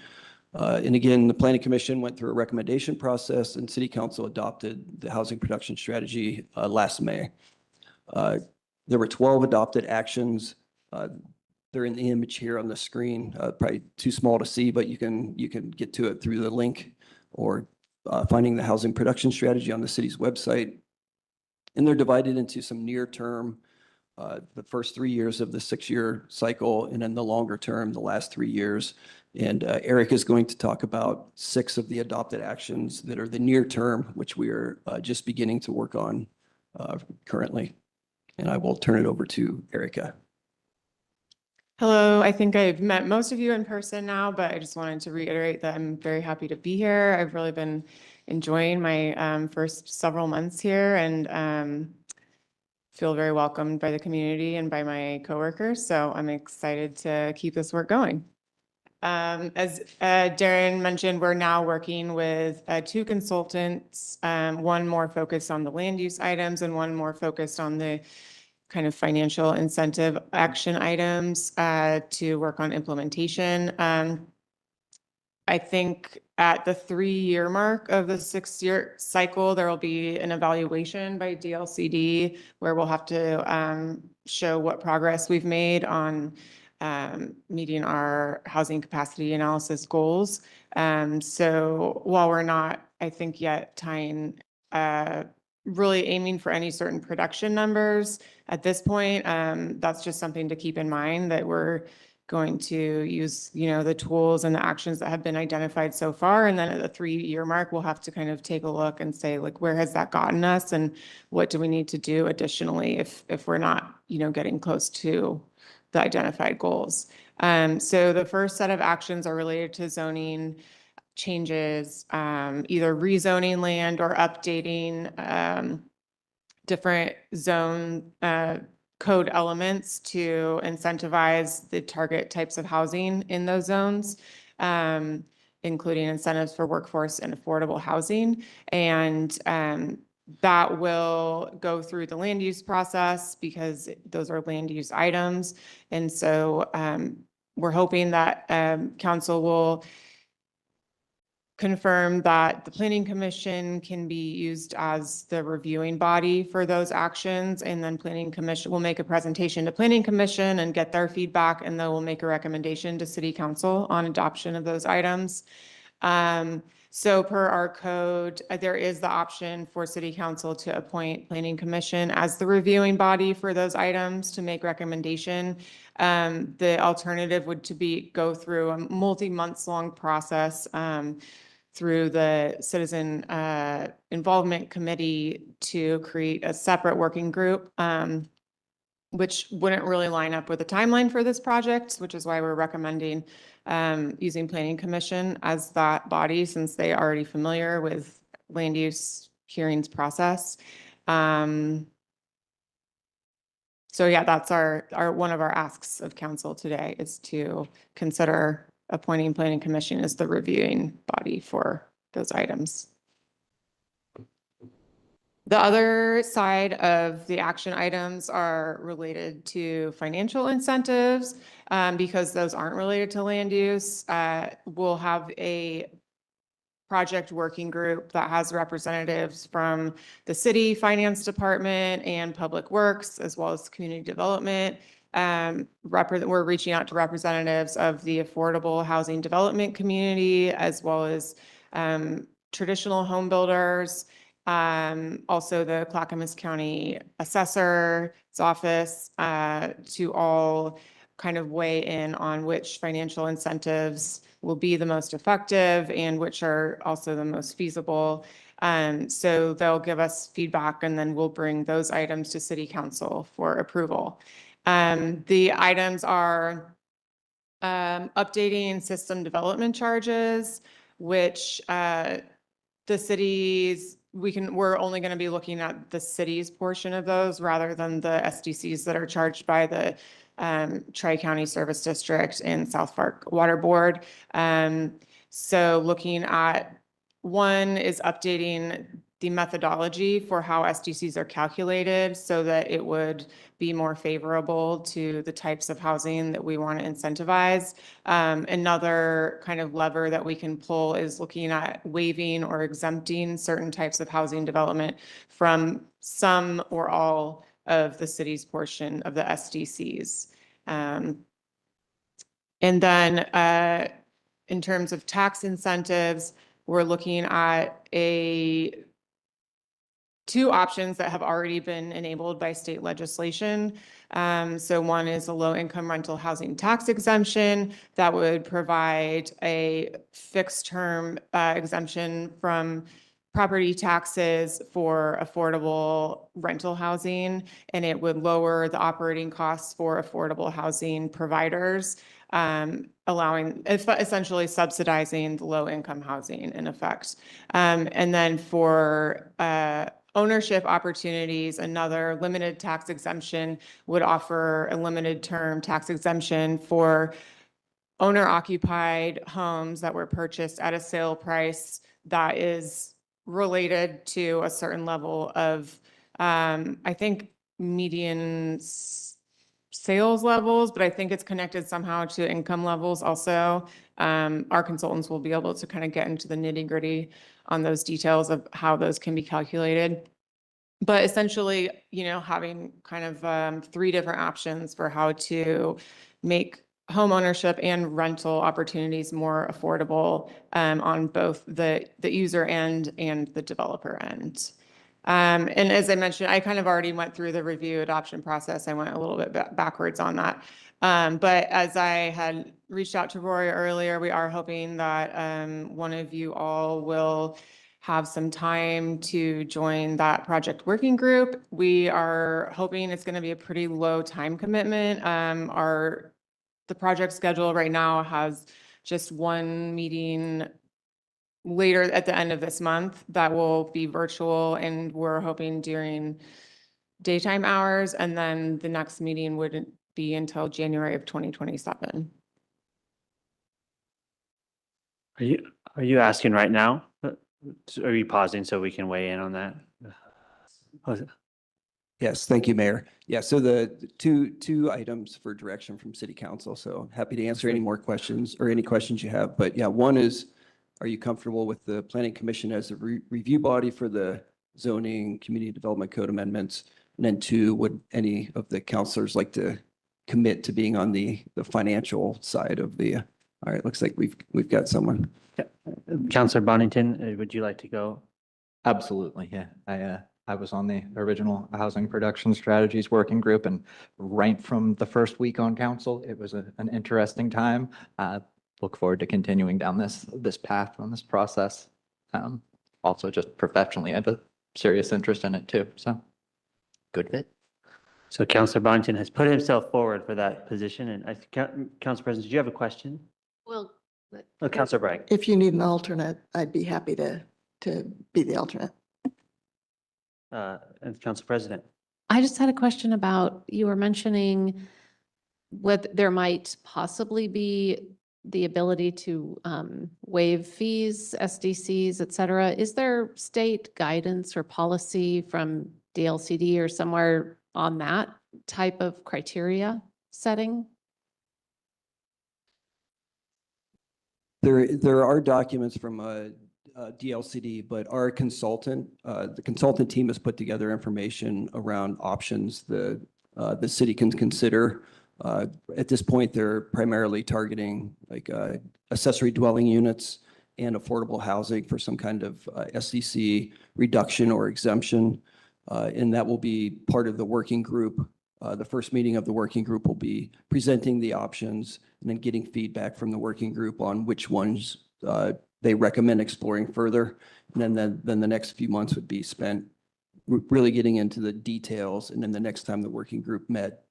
And again, the Planning Commission went through a recommendation process and City Council adopted the housing production strategy last May. There were 12 adopted actions. They're in the image here on the screen, probably too small to see, but you can get to it through the link or finding the housing production strategy on the city's website. And they're divided into some near term, the first 3 years of the 6-year cycle, and then the longer term, the last 3 years. And Eric is going to talk about 6 of the adopted actions that are the near term, which we are just beginning to work on currently. And I will turn it over to Erica. Hello, I think I've met most of you in person now, but I just wanted to reiterate that I'm very happy to be here. I've really been enjoying my first several months here and feel very welcomed by the community and by my coworkers. So I'm excited to keep this work going. As Darren mentioned, we're now working with 2 consultants, one more focused on the land use items and one more focused on the kind of financial incentive action items to work on implementation. I think at the 3-year mark of the 6-year cycle, there will be an evaluation by DLCD where we'll have to show what progress we've made on meeting our housing capacity analysis goals. So while we're not, I think, yet tying really aiming for any certain production numbers at this point. That's just something to keep in mind, that we're going to use, the tools and the actions that have been identified so far. And then at the 3-year mark, we'll have to kind of take a look and say, like, where has that gotten us and what do we need to do additionally if we're not, getting close to the identified goals. So the first set of actions are related to zoning changes, either rezoning land or updating different zone code elements to incentivize the target types of housing in those zones, including incentives for workforce and affordable housing. And that will go through the land use process because those are land use items. And so we're hoping that council will confirm that the Planning Commission can be used as the reviewing body for those actions. And then Planning Commission will make a presentation to Planning Commission and get their feedback, and then we'll make a recommendation to City Council on adoption of those items. So per our code, there is the option for City Council to appoint Planning Commission as the reviewing body for those items to make recommendation. The alternative would go through a multi-months long process through the Citizen Involvement Committee to create a separate working group, which wouldn't really line up with the timeline for this project, which is why we're recommending using Planning Commission as that body, since they are already familiar with land use hearings process. So yeah, that's our one of our asks of council today, is to consider appointing Planning Commission as the reviewing body for those items. The other side of the action items are related to financial incentives, because those aren't related to land use. We'll have a project working group that has representatives from the city finance department and public works, as well as community development. We're reaching out to representatives of the affordable housing development community, as well as traditional home builders. Also the Clackamas County Assessor's Office, to all kind of weigh in on which financial incentives will be the most effective and which are also the most feasible. So they'll give us feedback, and then we'll bring those items to City Council for approval. The items are updating system development charges, which the cities, we're only going to be looking at the city's portion of those rather than the SDCs that are charged by the Tri-County Service District and South Fork Water Board. So looking at, one is updating the methodology for how SDCs are calculated so that it would be more favorable to the types of housing that we want to incentivize. Another kind of lever that we can pull is looking at waiving or exempting certain types of housing development from some or all of the city's portion of the SDCs. And then in terms of tax incentives, we're looking at two options that have already been enabled by state legislation. So one is a low-income rental housing tax exemption that would provide a fixed-term exemption from property taxes for affordable rental housing, and it would lower the operating costs for affordable housing providers, essentially subsidizing the low-income housing in effect. And then for ownership opportunities, another limited tax exemption would offer a limited term tax exemption for owner-occupied homes that were purchased at a sale price that is related to a certain level of, I think, median sales levels, but I think it's connected somehow to income levels also. Our consultants will be able to kind of get into the nitty-gritty on those details of how those can be calculated. But essentially, having kind of 3 different options for how to make home ownership and rental opportunities more affordable on both the user end and the developer end. And as I mentioned, I kind of already went through the review adoption process. I went a little bit backwards on that. But as I had reached out to Rory earlier, we are hoping that one of you all will have some time to join that project working group. We are hoping it's going to be a pretty low time commitment. The project schedule right now has just one meeting later at the end of this month that will be virtual, and we're hoping during daytime hours, and then the next meeting wouldn't be until January of 2027. Are you asking right now? Are you pausing so we can weigh in on that? Yes, thank you, Mayor. Yeah, so the two items for direction from City Council. So happy to answer any more questions or any questions you have. But yeah, one is, are you comfortable with the Planning Commission as a review body for the zoning community development code amendments? And then two, would any of the counselors like to commit to being on the financial side of the, all right, looks like we've got someone. Counselor Bonington, would you like to go? Absolutely, yeah. I was on the original Housing Production Strategies Working Group, and right from the first week on council, it was an interesting time. Look forward to continuing down this path on this process. Also, just professionally, I have a serious interest in it too, so good fit. So Counselor Bonington has put himself forward for that position, and I think, Council President, did you have a question? Well, Oh, Counselor Bragg. If you need an alternate, I'd be happy to be the alternate. And Council President. I just had a question about, you were mentioning whether there might possibly be the ability to waive fees, SDCs, et cetera. Is there state guidance or policy from DLCD or somewhere on that type of criteria setting? There are documents from DLCD, but our the consultant team has put together information around options the city can consider. At this point, they're primarily targeting like accessory dwelling units and affordable housing for some kind of SDC reduction or exemption. And that will be part of the working group. The first meeting of the working group will be presenting the options and then getting feedback from the working group on which ones they recommend exploring further. And then the next few months would be spent really getting into the details. And then the next time the working group met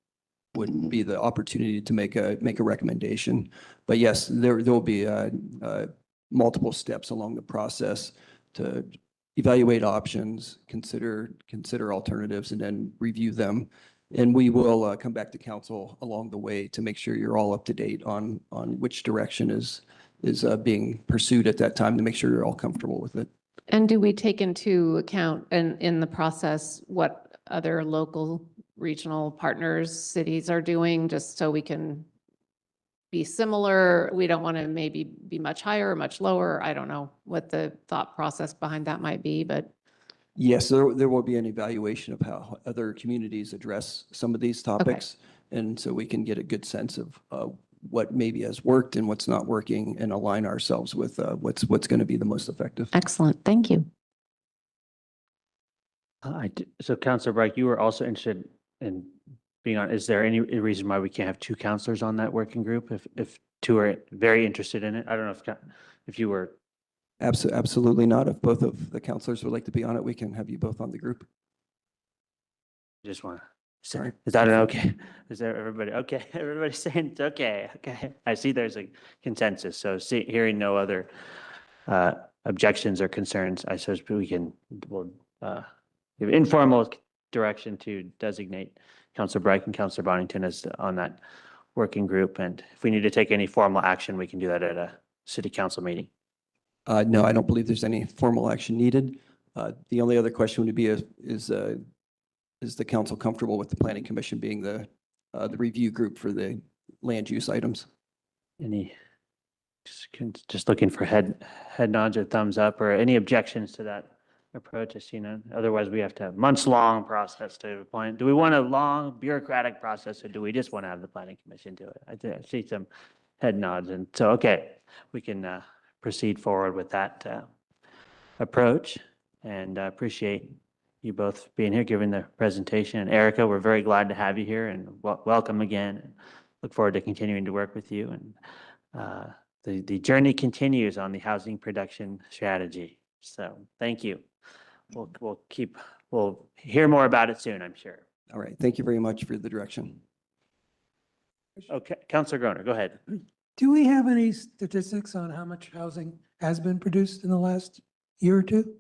would be the opportunity to make a recommendation. But yes, there will be multiple steps along the process to evaluate options, consider alternatives, and then review them. And we will come back to council along the way to make sure you're all up to date on which direction is being pursued at that time, to make sure you're all comfortable with it. And do we take into account in the process what other local regional partners, cities are doing, just so we can be similar? We don't want to maybe be much higher or much lower. I don't know what the thought process behind that might be, but. Yes, there will be an evaluation of how other communities address some of these topics. And so we can get a good sense of what maybe has worked and what's not working, and align ourselves with what's going to be the most effective. Excellent. Thank you. So Counselor Bragg, you were also interested in being on, is there any reason why we can't have two counselors on that working group if two are very interested in it? I don't know if you were. Absolutely not. If both of the counselors would like to be on it, we can have you both on the group. Just want to. Sorry. Is that an okay? Is there everybody? Okay. Everybody's saying it's okay. Okay. I see there's a consensus. So hearing no other objections or concerns, I suppose we'll give informal direction to designate Counselor Bright and Counselor Bonington as on that working group. And if we need to take any formal action, we can do that at a city council meeting. No, I don't believe there's any formal action needed. The only other question would be is the council comfortable with the Planning Commission being the review group for the land use items? Just looking for head nods or thumbs up, or any objections to that approach. I see none. Otherwise, we have to have months-long process to appoint. Do we want a long bureaucratic process, or do we just want to have the Planning Commission do it? I see some head nods, and so, okay, we can proceed forward with that approach, and appreciate you both being here, giving the presentation. And Erica, we're very glad to have you here and welcome again. Look forward to continuing to work with you. And the journey continues on the housing production strategy. So thank you. We'll hear more about it soon, I'm sure. All right. Thank you very much for the direction. Okay, Councilor Groner, go ahead. Do we have any statistics on how much housing has been produced in the last year or two?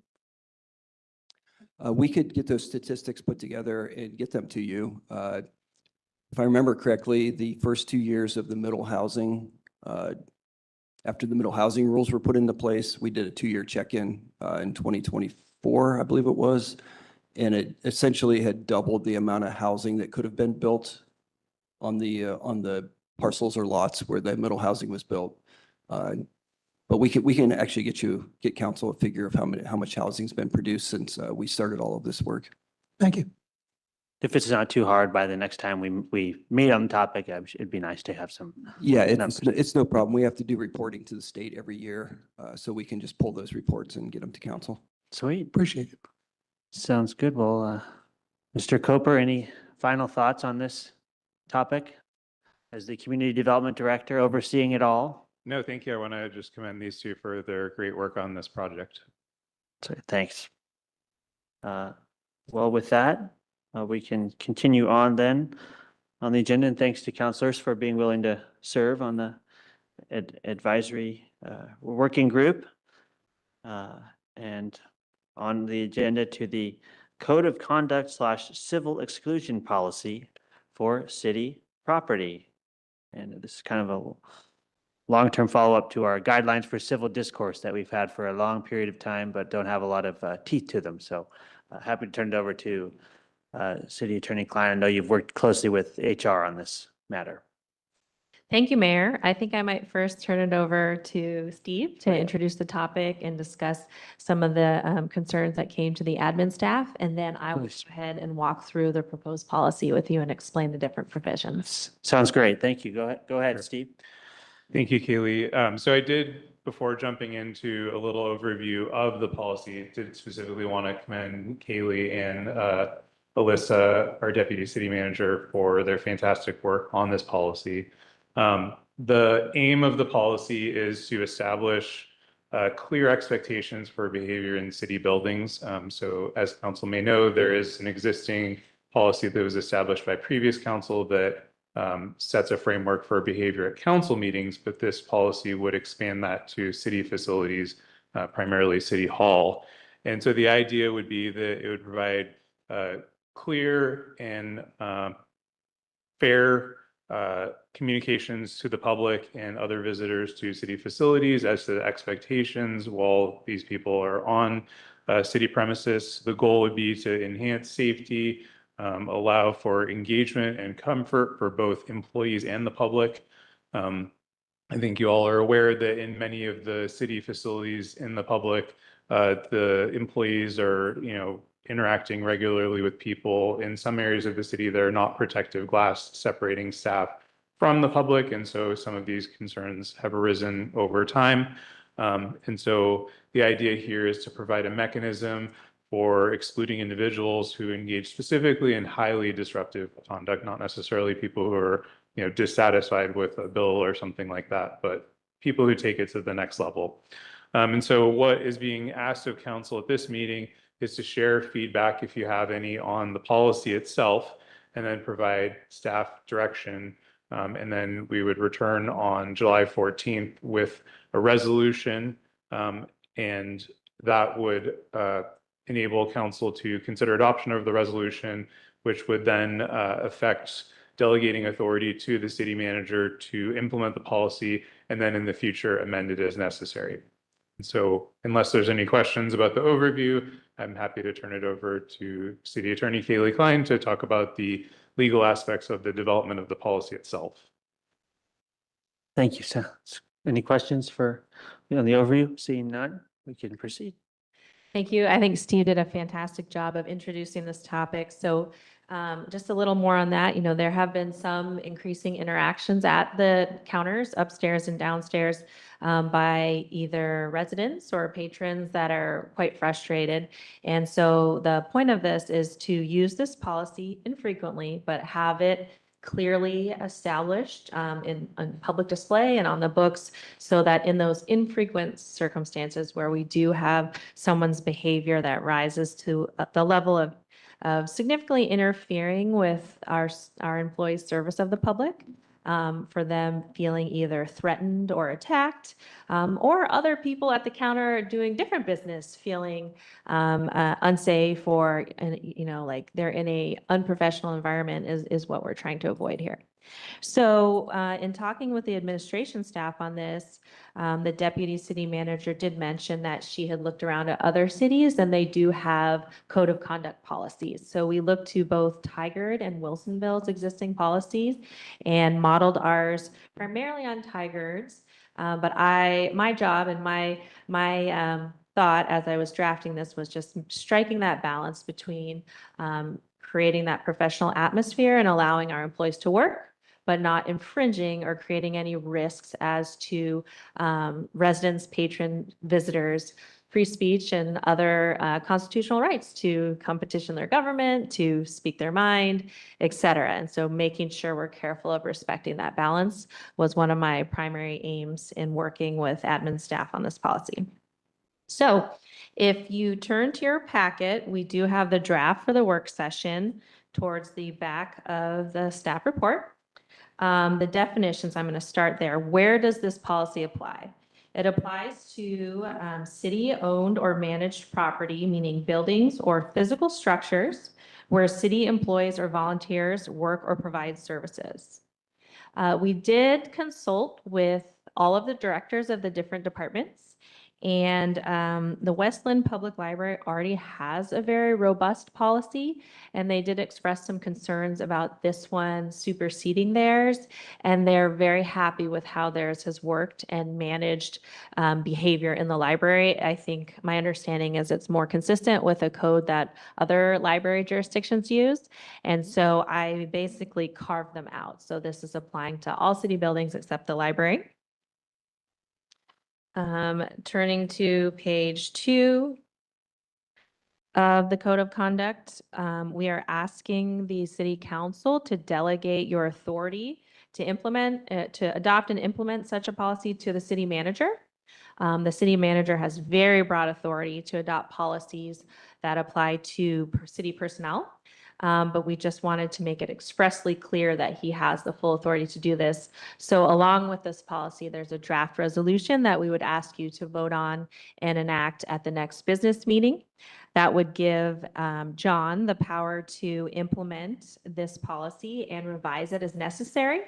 We could get those statistics put together and get them to you. If I remember correctly, the first 2 years of the middle housing, after the middle housing rules were put into place, we did a 2-year check-in in 2024, I believe it was. And it essentially had doubled the amount of housing that could have been built on the parcels or lots where the middle housing was built. But we can actually get council a figure of how much housing's been produced since we started all of this work. Thank you. If it's not too hard by the next time we meet on the topic, it'd be nice to have some. Yeah, numbers. it's no problem. We have to do reporting to the state every year, so we can just pull those reports and get them to council. Sweet. Appreciate it. Sounds good. Well, Mr. Coper, any final thoughts on this topic as the Community Development Director overseeing it all? No, thank you. I want to just commend these two for their great work on this project. So, thanks. Well, with that, we can continue on then on the agenda, and thanks to councilors for being willing to serve on the advisory working group. And on the agenda to the Code of Conduct / Civil Exclusion Policy for city property. And this is kind of a long-term follow-up to our guidelines for civil discourse that we've had for a long period of time, but don't have a lot of teeth to them. So happy to turn it over to City Attorney Klein. I know you've worked closely with HR on this matter. Thank you, Mayor. I think I might first turn it over to Steve to introduce the topic and discuss some of the concerns that came to the admin staff. And then I will go ahead and walk through the proposed policy with you and explain the different provisions. Sounds great. Thank you. Go ahead, Sure. Steve. Thank you, Kaylee. So I did, before jumping into a little overview of the policy, did specifically want to commend Kaylee and Alyssa, our Deputy City Manager, for their fantastic work on this policy. The aim of the policy is to establish clear expectations for behavior in city buildings. So as council may know, there is an existing policy that was established by previous council that sets a framework for behavior at council meetings, but this policy would expand that to city facilities, primarily City Hall. And so the idea would be that it would provide clear and fair communications to the public and other visitors to city facilities as to the expectations while these people are on city premises. The goal would be to enhance safety, allow for engagement and comfort for both employees and the public. I think you all are aware that in many of the city facilities in the public, the employees are, interacting regularly with people. In some areas of the city, there are not protective glass separating staff from the public. And so some of these concerns have arisen over time. And so the idea here is to provide a mechanism for excluding individuals who engage specifically in highly disruptive conduct, not necessarily people who are, dissatisfied with a bill or something like that, but people who take it to the next level. And so what is being asked of council at this meeting is to share feedback, if you have any, on the policy itself, and then provide staff direction. And then we would return on July 14th with a resolution, and that would enable council to consider adoption of the resolution, which would then affect delegating authority to the city manager to implement the policy, and then in the future amend it as necessary. So unless there's any questions about the overview, I'm happy to turn it over to City Attorney Kaylee Klein to talk about the legal aspects of the development of the policy itself. Thank you. So, any questions for on the overview? Seeing none, we can proceed. Thank you. I think Steve did a fantastic job of introducing this topic. So Just a little more on that, there have been some increasing interactions at the counters upstairs and downstairs by either residents or patrons that are quite frustrated. And so the point of this is to use this policy infrequently, but have it clearly established on public display and on the books, so that in those infrequent circumstances where we do have someone's behavior that rises to the level of significantly interfering with our employees' service of the public, for them feeling either threatened or attacked, or other people at the counter doing different business feeling unsafe, or like they're in a unprofessional environment is what we're trying to avoid here. So in talking with the administration staff on this, the deputy city manager did mention that she had looked around at other cities and they do have code of conduct policies. So we looked to both Tigard and Wilsonville's existing policies and modeled ours primarily on Tigard's. But my job and my thought as I was drafting this was just striking that balance between creating that professional atmosphere and allowing our employees to work, but not infringing or creating any risks as to residents, patrons, visitors, free speech, and other constitutional rights to come petition their government, to speak their mind, et cetera. And so making sure we're careful of respecting that balance was one of my primary aims in working with admin staff on this policy. So if you turn to your packet, we do have the draft for the work session towards the back of the staff report. The definitions, I'm going to start there. Where does this policy apply? It applies to city-owned or managed property, meaning buildings or physical structures where city employees or volunteers work or provide services. We did consult with all of the directors of the different departments, and the Westland Public Library already has a very robust policy, and they did express some concerns about this one superseding theirs, and they're very happy with how theirs has worked and managed behavior in the library. I think my understanding is it's more consistent with a code that other library jurisdictions use, and so I basically carved them out. So this is applying to all city buildings except the library. Turning to page 2 of the Code of Conduct, we are asking the City Council to delegate your authority to adopt and implement such a policy to the City Manager. The City Manager has very broad authority to adopt policies that apply to city personnel. But we just wanted to make it expressly clear that he has the full authority to do this. So along with this policy, there's a draft resolution that we would ask you to vote on and enact at the next business meeting. That would give John the power to implement this policy and revise it as necessary.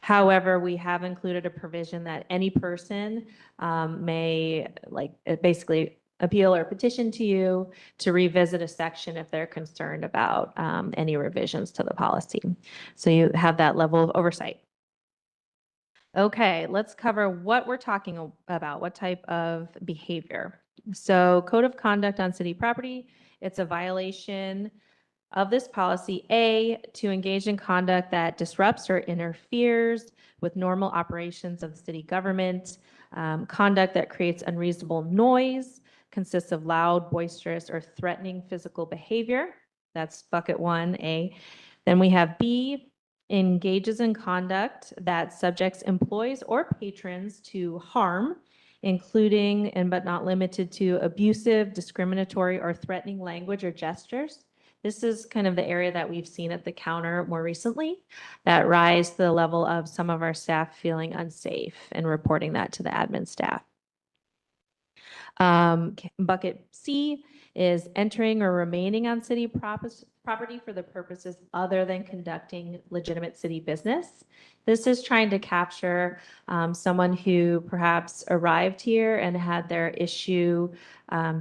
However, we have included a provision that any person may basically appeal or petition to you to revisit a section if they're concerned about any revisions to the policy. So you have that level of oversight. Okay, let's cover what we're talking about, what type of behavior. So Code of Conduct on City Property, it's a violation of this policy, A, to engage in conduct that disrupts or interferes with normal operations of the city government, conduct that creates unreasonable noise, consists of loud, boisterous, or threatening physical behavior. That's bucket 1A. Then we have B, engages in conduct that subjects employees or patrons to harm, including and but not limited to abusive, discriminatory, or threatening language or gestures. This is kind of the area that we've seen at the counter more recently that rise to the level of some of our staff feeling unsafe and reporting that to the admin staff. Bucket C is entering or remaining on city property for the purposes other than conducting legitimate city business. This is trying to capture someone who perhaps arrived here and had their issue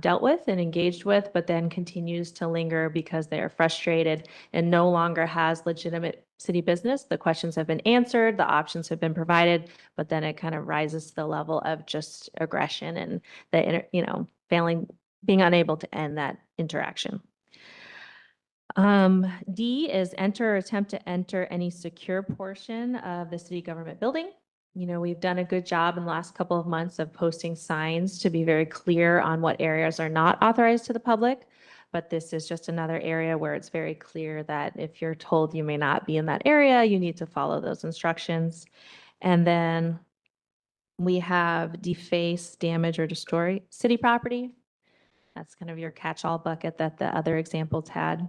dealt with and engaged with, but then continues to linger because they are frustrated and no longer has legitimate city business. The questions have been answered, the options have been provided, but then it kind of rises to the level of just aggression and the being unable to end that interaction. D is enter or attempt to enter any secure portion of the city government building. You know, we've done a good job in the last couple of months of posting signs to be very clear on what areas are not authorized to the public. But this is just another area where it's very clear that if you're told you may not be in that area, you need to follow those instructions. And then we have deface, damage, or destroy city property. That's kind of your catch-all bucket that the other examples had.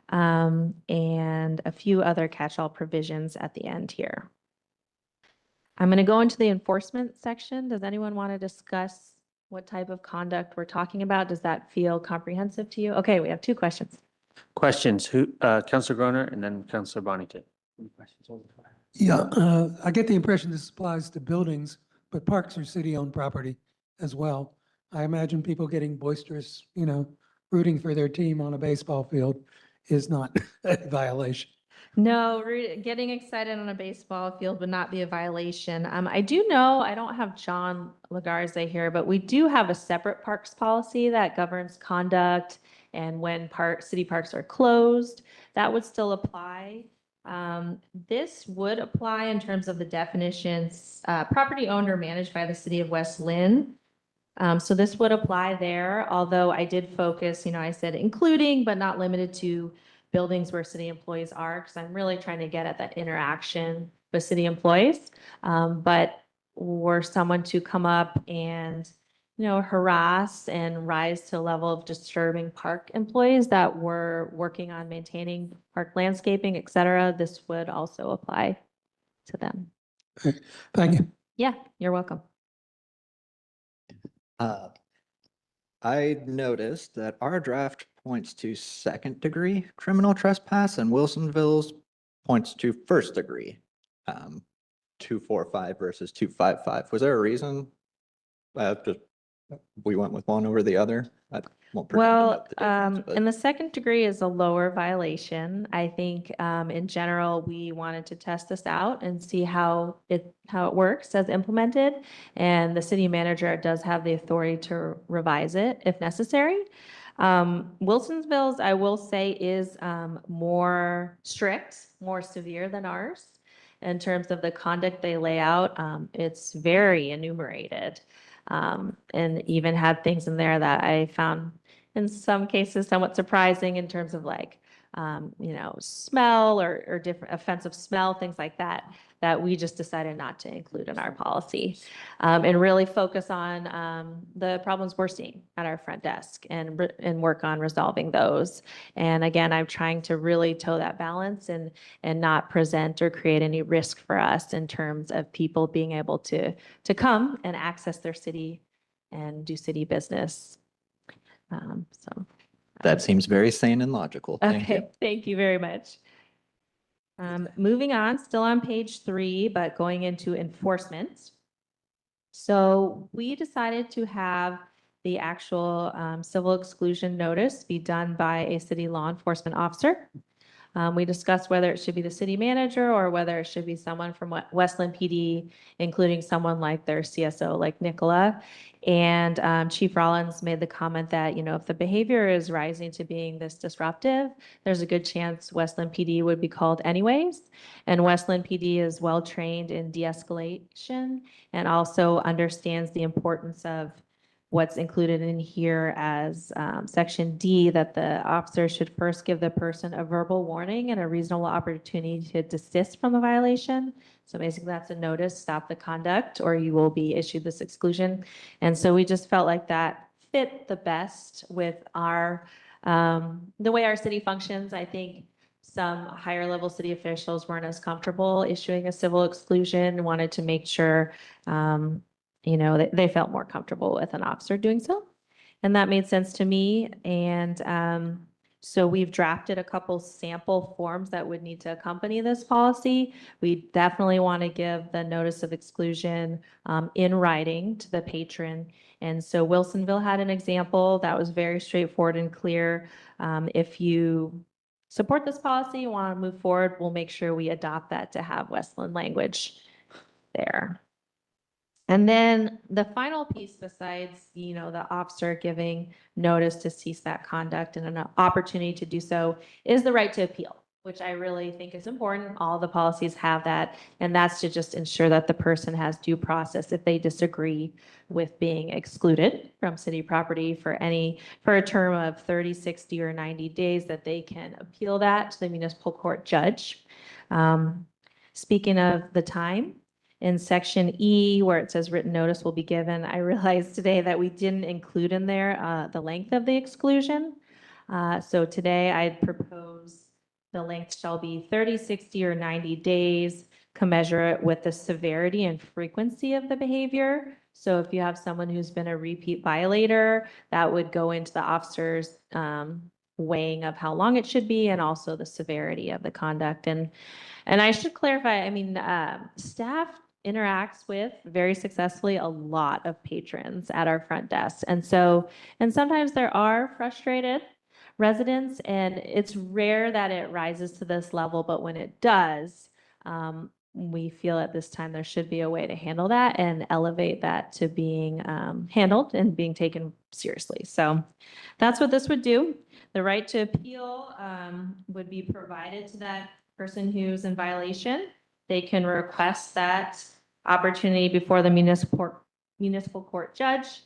And a few other catch-all provisions at the end here. I'm going to go into the enforcement section. Does anyone want to discuss what type of conduct we're talking about? Does that feel comprehensive to you? Okay, we have two questions. Questions? Counselor Groner and then Counselor Bonington. Any questions over the fire? Yeah, I get the impression this applies to buildings, but parks are city-owned property as well. I imagine people getting boisterous, rooting for their team on a baseball field is not a violation. No, getting excited on a baseball field would not be a violation. I do know, I don't have John Lagarza here, but we do have a separate parks policy that governs conduct and when city parks are closed, that would still apply. This would apply in terms of the definitions, property owned or managed by the city of West Lynn. So this would apply there, although I did focus, I said including but not limited to buildings where city employees are, because I'm really trying to get at that interaction with city employees. But were someone to come up and, harass and rise to a level of disturbing park employees that were working on maintaining park landscaping, et cetera, this would also apply to them. Thank you. Yeah, you're welcome. I noticed that our draft points to second-degree criminal trespass and Wilsonville's points to first-degree, 245 versus 255. Was there a reason? Just we went with one over the other? I won't pretend to know Well, the difference, but- and the second degree is a lower violation. I think in general, we wanted to test this out and see how it works as implemented. And the city manager does have the authority to revise it if necessary. Wilsonville's, I will say, is more strict, more severe than ours in terms of the conduct they lay out. It's very enumerated. And even had things in there that I found in some cases somewhat surprising in terms of like, smell or different offensive smell, things like that, that we just decided not to include in our policy. And really focus on the problems we're seeing at our front desk and work on resolving those. And again, I'm trying to really toe that balance and not present or create any risk for us in terms of people being able to come and access their city and do city business. So. That seems very sane and logical. Thank you. Okay, thank you very much. Moving on, still on page 3, but going into enforcement. So we decided to have the actual civil exclusion notice be done by a city law enforcement officer. We discussed whether it should be the city manager or whether it should be someone from West Lynn PD, including someone like their CSO, like Nicola. And Chief Rollins made the comment that, if the behavior is rising to being this disruptive, there's a good chance West Lynn PD would be called anyways. And West Lynn PD is well trained in de-escalation and also understands the importance of what's included in here as section D, that the officer should first give the person a verbal warning and a reasonable opportunity to desist from the violation. So basically that's a notice, stop the conduct, or you will be issued this exclusion. And so we just felt like that fit the best with our, the way our city functions. I think some higher level city officials weren't as comfortable issuing a civil exclusion, wanted to make sure they felt more comfortable with an officer doing so. And that made sense to me. And so we've drafted a couple sample forms that would need to accompany this policy. We definitely want to give the notice of exclusion in writing to the patron. And so Wilsonville had an example that was very straightforward and clear. If you support this policy, want to move forward, we'll make sure we adopt that to have West Lynn language there. And then the final piece besides, the officer giving notice to cease that conduct and an opportunity to do so is the right to appeal, which I really think is important. All the policies have that, and that's to just ensure that the person has due process if they disagree with being excluded from city property for a term of 30, 60, or 90 days, that they can appeal that to the municipal court judge. Speaking of the time, in section E, where it says written notice will be given, I realized today that we didn't include in there the length of the exclusion. So today I'd propose the length shall be 30, 60, or 90 days, commensurate with the severity and frequency of the behavior. So if you have someone who's been a repeat violator, that would go into the officer's weighing of how long it should be and also the severity of the conduct. And I should clarify, staff interacts with very successfully a lot of patrons at our front desk. And sometimes there are frustrated residents, and it's rare that it rises to this level, but when it does, we feel at this time there should be a way to handle that and elevate that to being handled and being taken seriously. So that's what this would do. The right to appeal would be provided to that person who's in violation. They can request that opportunity before the municipal court judge.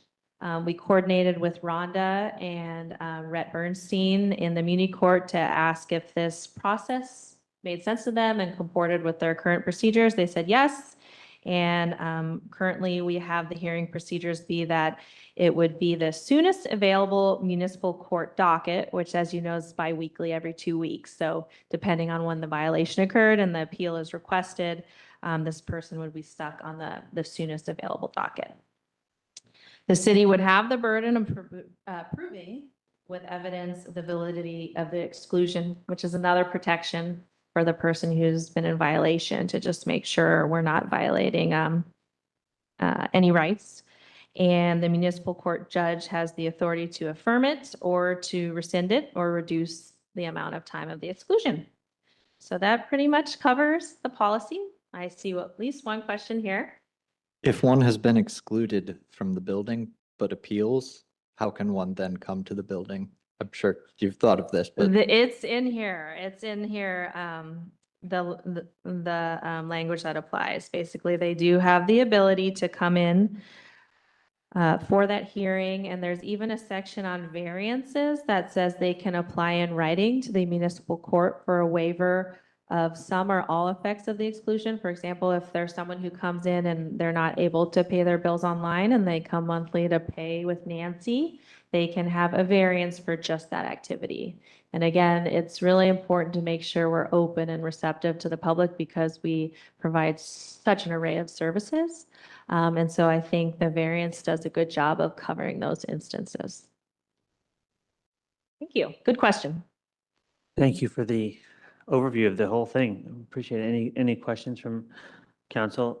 We coordinated with Rhonda and Rhett Bernstein in the Muni Court to ask if this process made sense to them and comported with their current procedures. They said yes. And currently we have the hearing procedures be that it would be the soonest available municipal court docket, which, as you know, is biweekly every 2 weeks. So depending on when the violation occurred and the appeal is requested, this person would be stuck on the soonest available docket. The city would have the burden of proving with evidence the validity of the exclusion, which is another protection for the person who's been in violation, to just make sure we're not violating any rights. And the municipal court judge has the authority to affirm it or to rescind it or reduce the amount of time of the exclusion. So that pretty much covers the policy. I see at least one question here. If one has been excluded from the building but appeals, how can one then come to the building? I'm sure you've thought of this, but It's in here. It's in here. The language that applies. Basically, they do have the ability to come in for that hearing, and there's even a section on variances that says they can apply in writing to the municipal court for a waiver of some or all effects of the exclusion. For example, if there's someone who comes in and they're not able to pay their bills online and they come monthly to pay with Nancy, they can have a variance for just that activity. And again, it's really important to make sure we're open and receptive to the public because we provide such an array of services. And so I think the variance does a good job of covering those instances. Thank you. Good question. Thank you for the overview of the whole thing. Appreciate it. Any questions from council?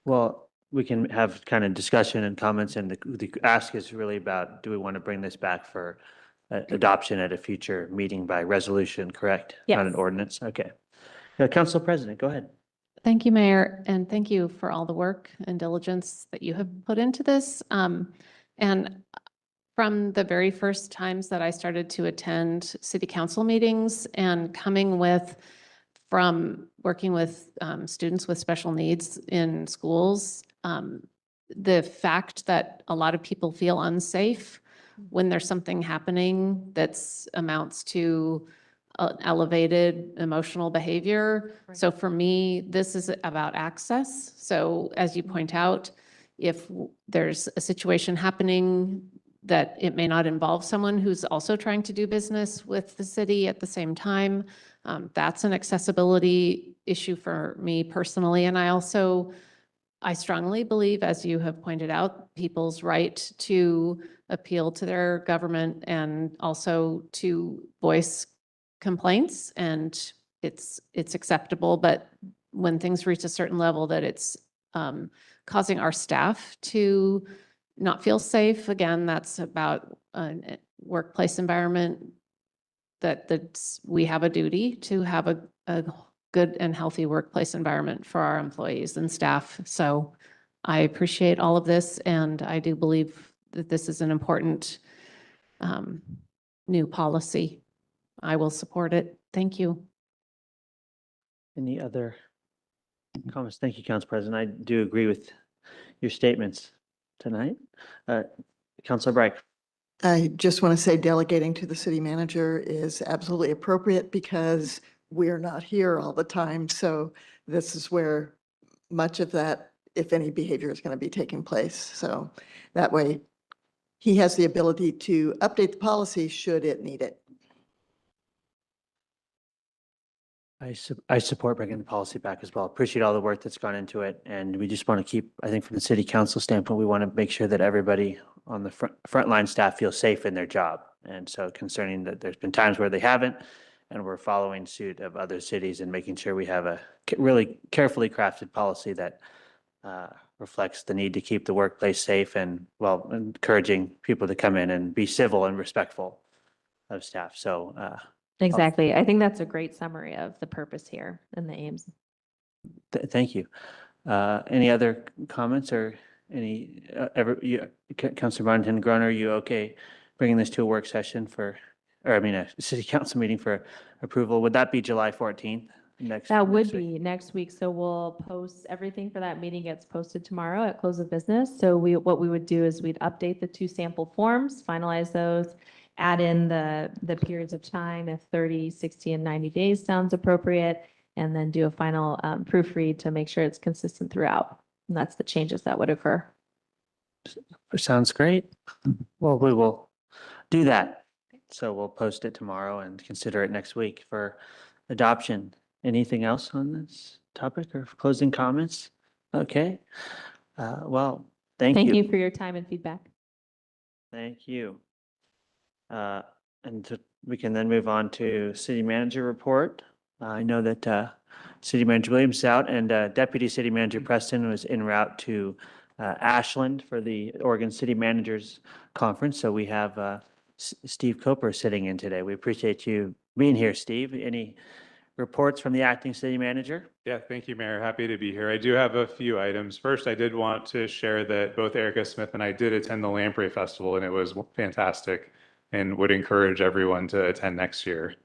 Well, we can have kind of discussion and comments, and the ask is really about, do we want to bring this back for adoption at a future meeting by resolution, correct? Not an Yes. ordinance? Okay. Council President, go ahead. Thank you, Mayor, and thank you for all the work and diligence that you have put into this. And from the very first times that I started to attend city council meetings and from working with students with special needs in schools, the fact that a lot of people feel unsafe when there's something happening that's amounts to elevated emotional behavior. Right. So for me, this is about access. So as you point out, if there's a situation happening that it may not involve someone who's also trying to do business with the city at the same time, that's an accessibility issue for me personally. And I strongly believe, as you have pointed out, people's right to appeal to their government and also to voice complaints, and it's acceptable. But when things reach a certain level that it's causing our staff to not feel safe, again, that's about a workplace environment that's we have a duty to have a good and healthy workplace environment for our employees and staff. So I appreciate all of this, and I do believe that this is an important new policy. I will support it. Thank you. Any other comments? Thank you, Council President. I do agree with your statements tonight. Councilor Bright. I just want to say delegating to the city manager is absolutely appropriate because we're not here all the time. So this is where much of that, if any, behavior is going to be taking place. So that way he has the ability to update the policy should it need it. I support bringing the policy back as well. Appreciate all the work that's gone into it. And we just want to keep, I think from the city council standpoint, we want to make sure that everybody on the frontline staff feels safe in their job. And so concerning that there's been times where they haven't, and we're following suit of other cities and making sure we have a really carefully crafted policy that reflects the need to keep the workplace safe and, well, encouraging people to come in and be civil and respectful of staff. So, Exactly. I think that's a great summary of the purpose here and the aims. thank you. Any other comments or any, Councilor Bonington, Groner, are you okay bringing this to a work session a city council meeting for approval? Would that be July 14th? That would next week? be next week. So we'll post, everything for that meeting gets posted tomorrow at close of business. So what we would do is we'd update the 2 sample forms, finalize those, add in the periods of time, if 30, 60, and 90 days sounds appropriate, and then do a final proofread to make sure it's consistent throughout. And that's the changes that would occur. Sounds great. Well, we will do that. So we'll post it tomorrow and consider it next week for adoption. Anything else on this topic or closing comments? Okay. Well, thank you. Thank you for your time and feedback. Thank you. We can then move on to city manager report. I know that City Manager Williams is out and Deputy City Manager Preston was en route to Ashland for the Oregon City Managers Conference. So we have Steve Coper sitting in today. We appreciate you being here, Steve. Any reports from the acting city manager? Yeah, thank you, Mayor. Happy to be here. I do have a few items. First, I did want to share that both Erica Smith and I did attend the Lamprey Festival, and it was fantastic, and would encourage everyone to attend next year.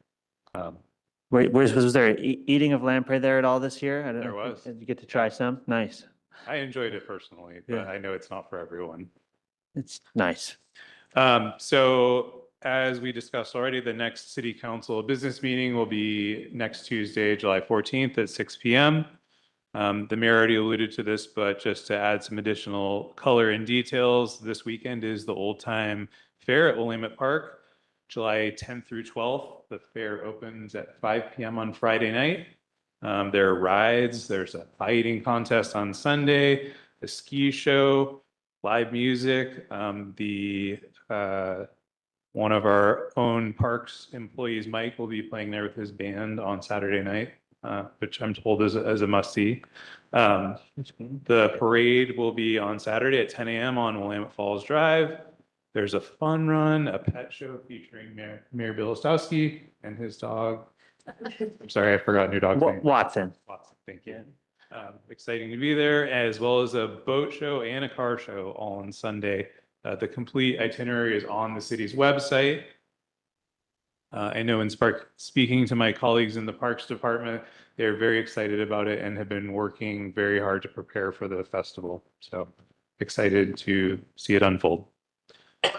Wait, was there eating of lamprey there at all this year? I don't There know. was. Did you get to try some? Nice. I enjoyed it personally, but Yeah. I know it's not for everyone. It's nice. So as we discussed already, the next city council business meeting will be next Tuesday, July 14th at 6 p.m. The mayor already alluded to this, but just to add some additional color and details, this weekend is the Old Time Fair at Willamette Park, July 10th through 12th. The fair opens at 5 p.m. on Friday night. There are rides, there's a pie eating contest on Sunday, a ski show, live music. One of our own parks employees, Mike, will be playing there with his band on Saturday night, which I'm told is a must-see. The parade will be on Saturday at 10 a.m. on Willamette Falls Drive. There's a fun run, a pet show featuring Mayor Bill Ostowski and his dog. I'm sorry, I forgot your dog's name. Watson. Watson, thank you. Exciting to be there, as well as a boat show and a car show all on Sunday. The complete itinerary is on the city's website. I know in speaking to my colleagues in the Parks Department, they're very excited about it and have been working very hard to prepare for the festival. So excited to see it unfold.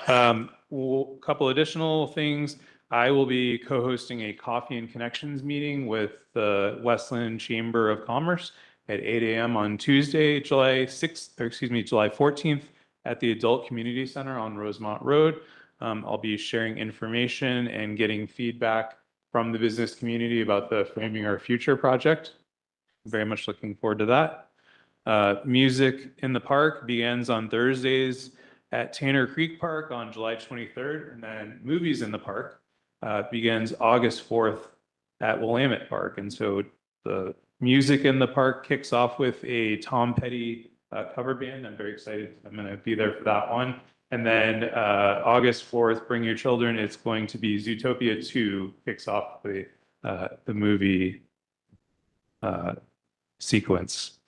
Couple additional things. I will be co-hosting a Coffee and Connections meeting with the Westland Chamber of Commerce at 8 a.m. on Tuesday, July 14th at the Adult Community Center on Rosemont Road. I'll be sharing information and getting feedback from the business community about the Framing Our Future project. Very much looking forward to that. Music in the Park begins on Thursdays at Tanner Creek Park on July 23rd, and then Movies in the Park begins August 4th at Willamette Park. And so the music in the park kicks off with a Tom Petty cover band. I'm very excited. I'm going to be there for that one. And then August 4th, Bring Your Children. It's going to be Zootopia 2 kicks off the movie sequence.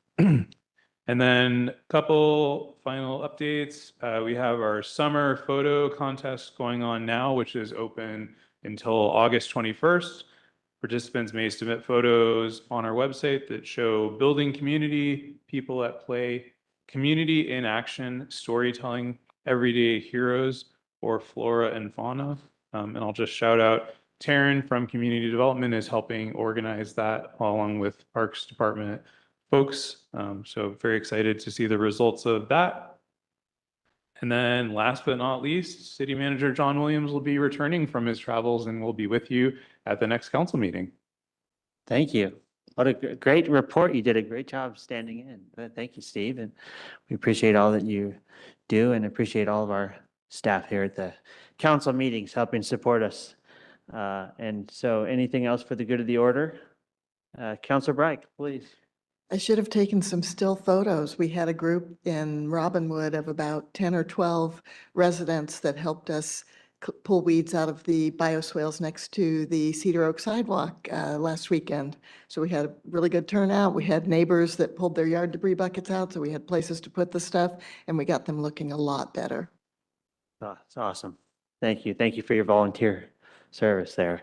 And then a couple final updates. We have our summer photo contest going on now, which is open until August 21st. Participants may submit photos on our website that show building community, people at play, community in action, storytelling, everyday heroes, or flora and fauna. And I'll just shout out Taryn from Community Development is helping organize that along with Parks Department folks. So very excited to see the results of that. And then last but not least, City Manager John Williams will be returning from his travels and will be with you at the next council meeting. Thank you. What a great report. You did a great job standing in. Thank you, Steve. And we appreciate all that you do and appreciate all of our staff here at the council meetings helping support us. And so anything else for the good of the order? Councilor Bright, please. I should have taken some still photos. We had a group in Robinwood of about 10 or 12 residents that helped us pull weeds out of the bioswales next to the Cedar Oak sidewalk last weekend. So we had a really good turnout. We had neighbors that pulled their yard debris buckets out, so we had places to put the stuff, and we got them looking a lot better. Oh, it's awesome. Thank you. Thank you for your volunteer service there.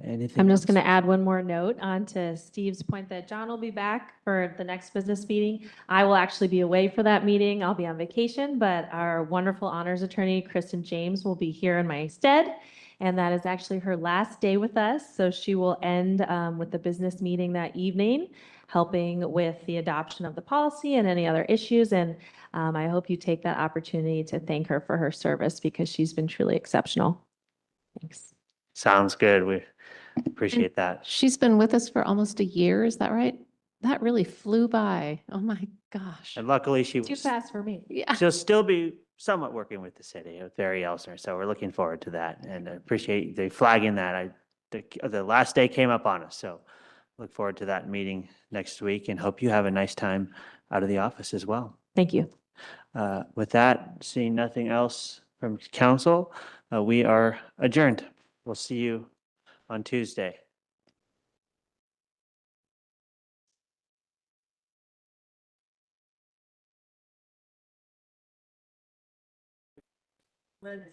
Anything I'm just going else? to add one more note on to Steve's point that John will be back for the next business meeting. I will actually be away for that meeting. I'll be on vacation, but our wonderful honors attorney, Kristen James, will be here in my stead. And that is actually her last day with us. So she will end with the business meeting that evening, helping with the adoption of the policy and any other issues. And I hope you take that opportunity to thank her for her service because she's been truly exceptional. Thanks. Sounds good. We appreciate that. She's been with us for almost a year, is that right? That really flew by. Oh, my gosh. And luckily she Too was, fast for me. Yeah. she'll still be somewhat working with the city with Barry Elsner. So we're looking forward to that and I appreciate the flagging that. The last day came up on us. So look forward to that meeting next week and hope you have a nice time out of the office as well. Thank you. With that, seeing nothing else from council, we are adjourned. We'll see you on Tuesday.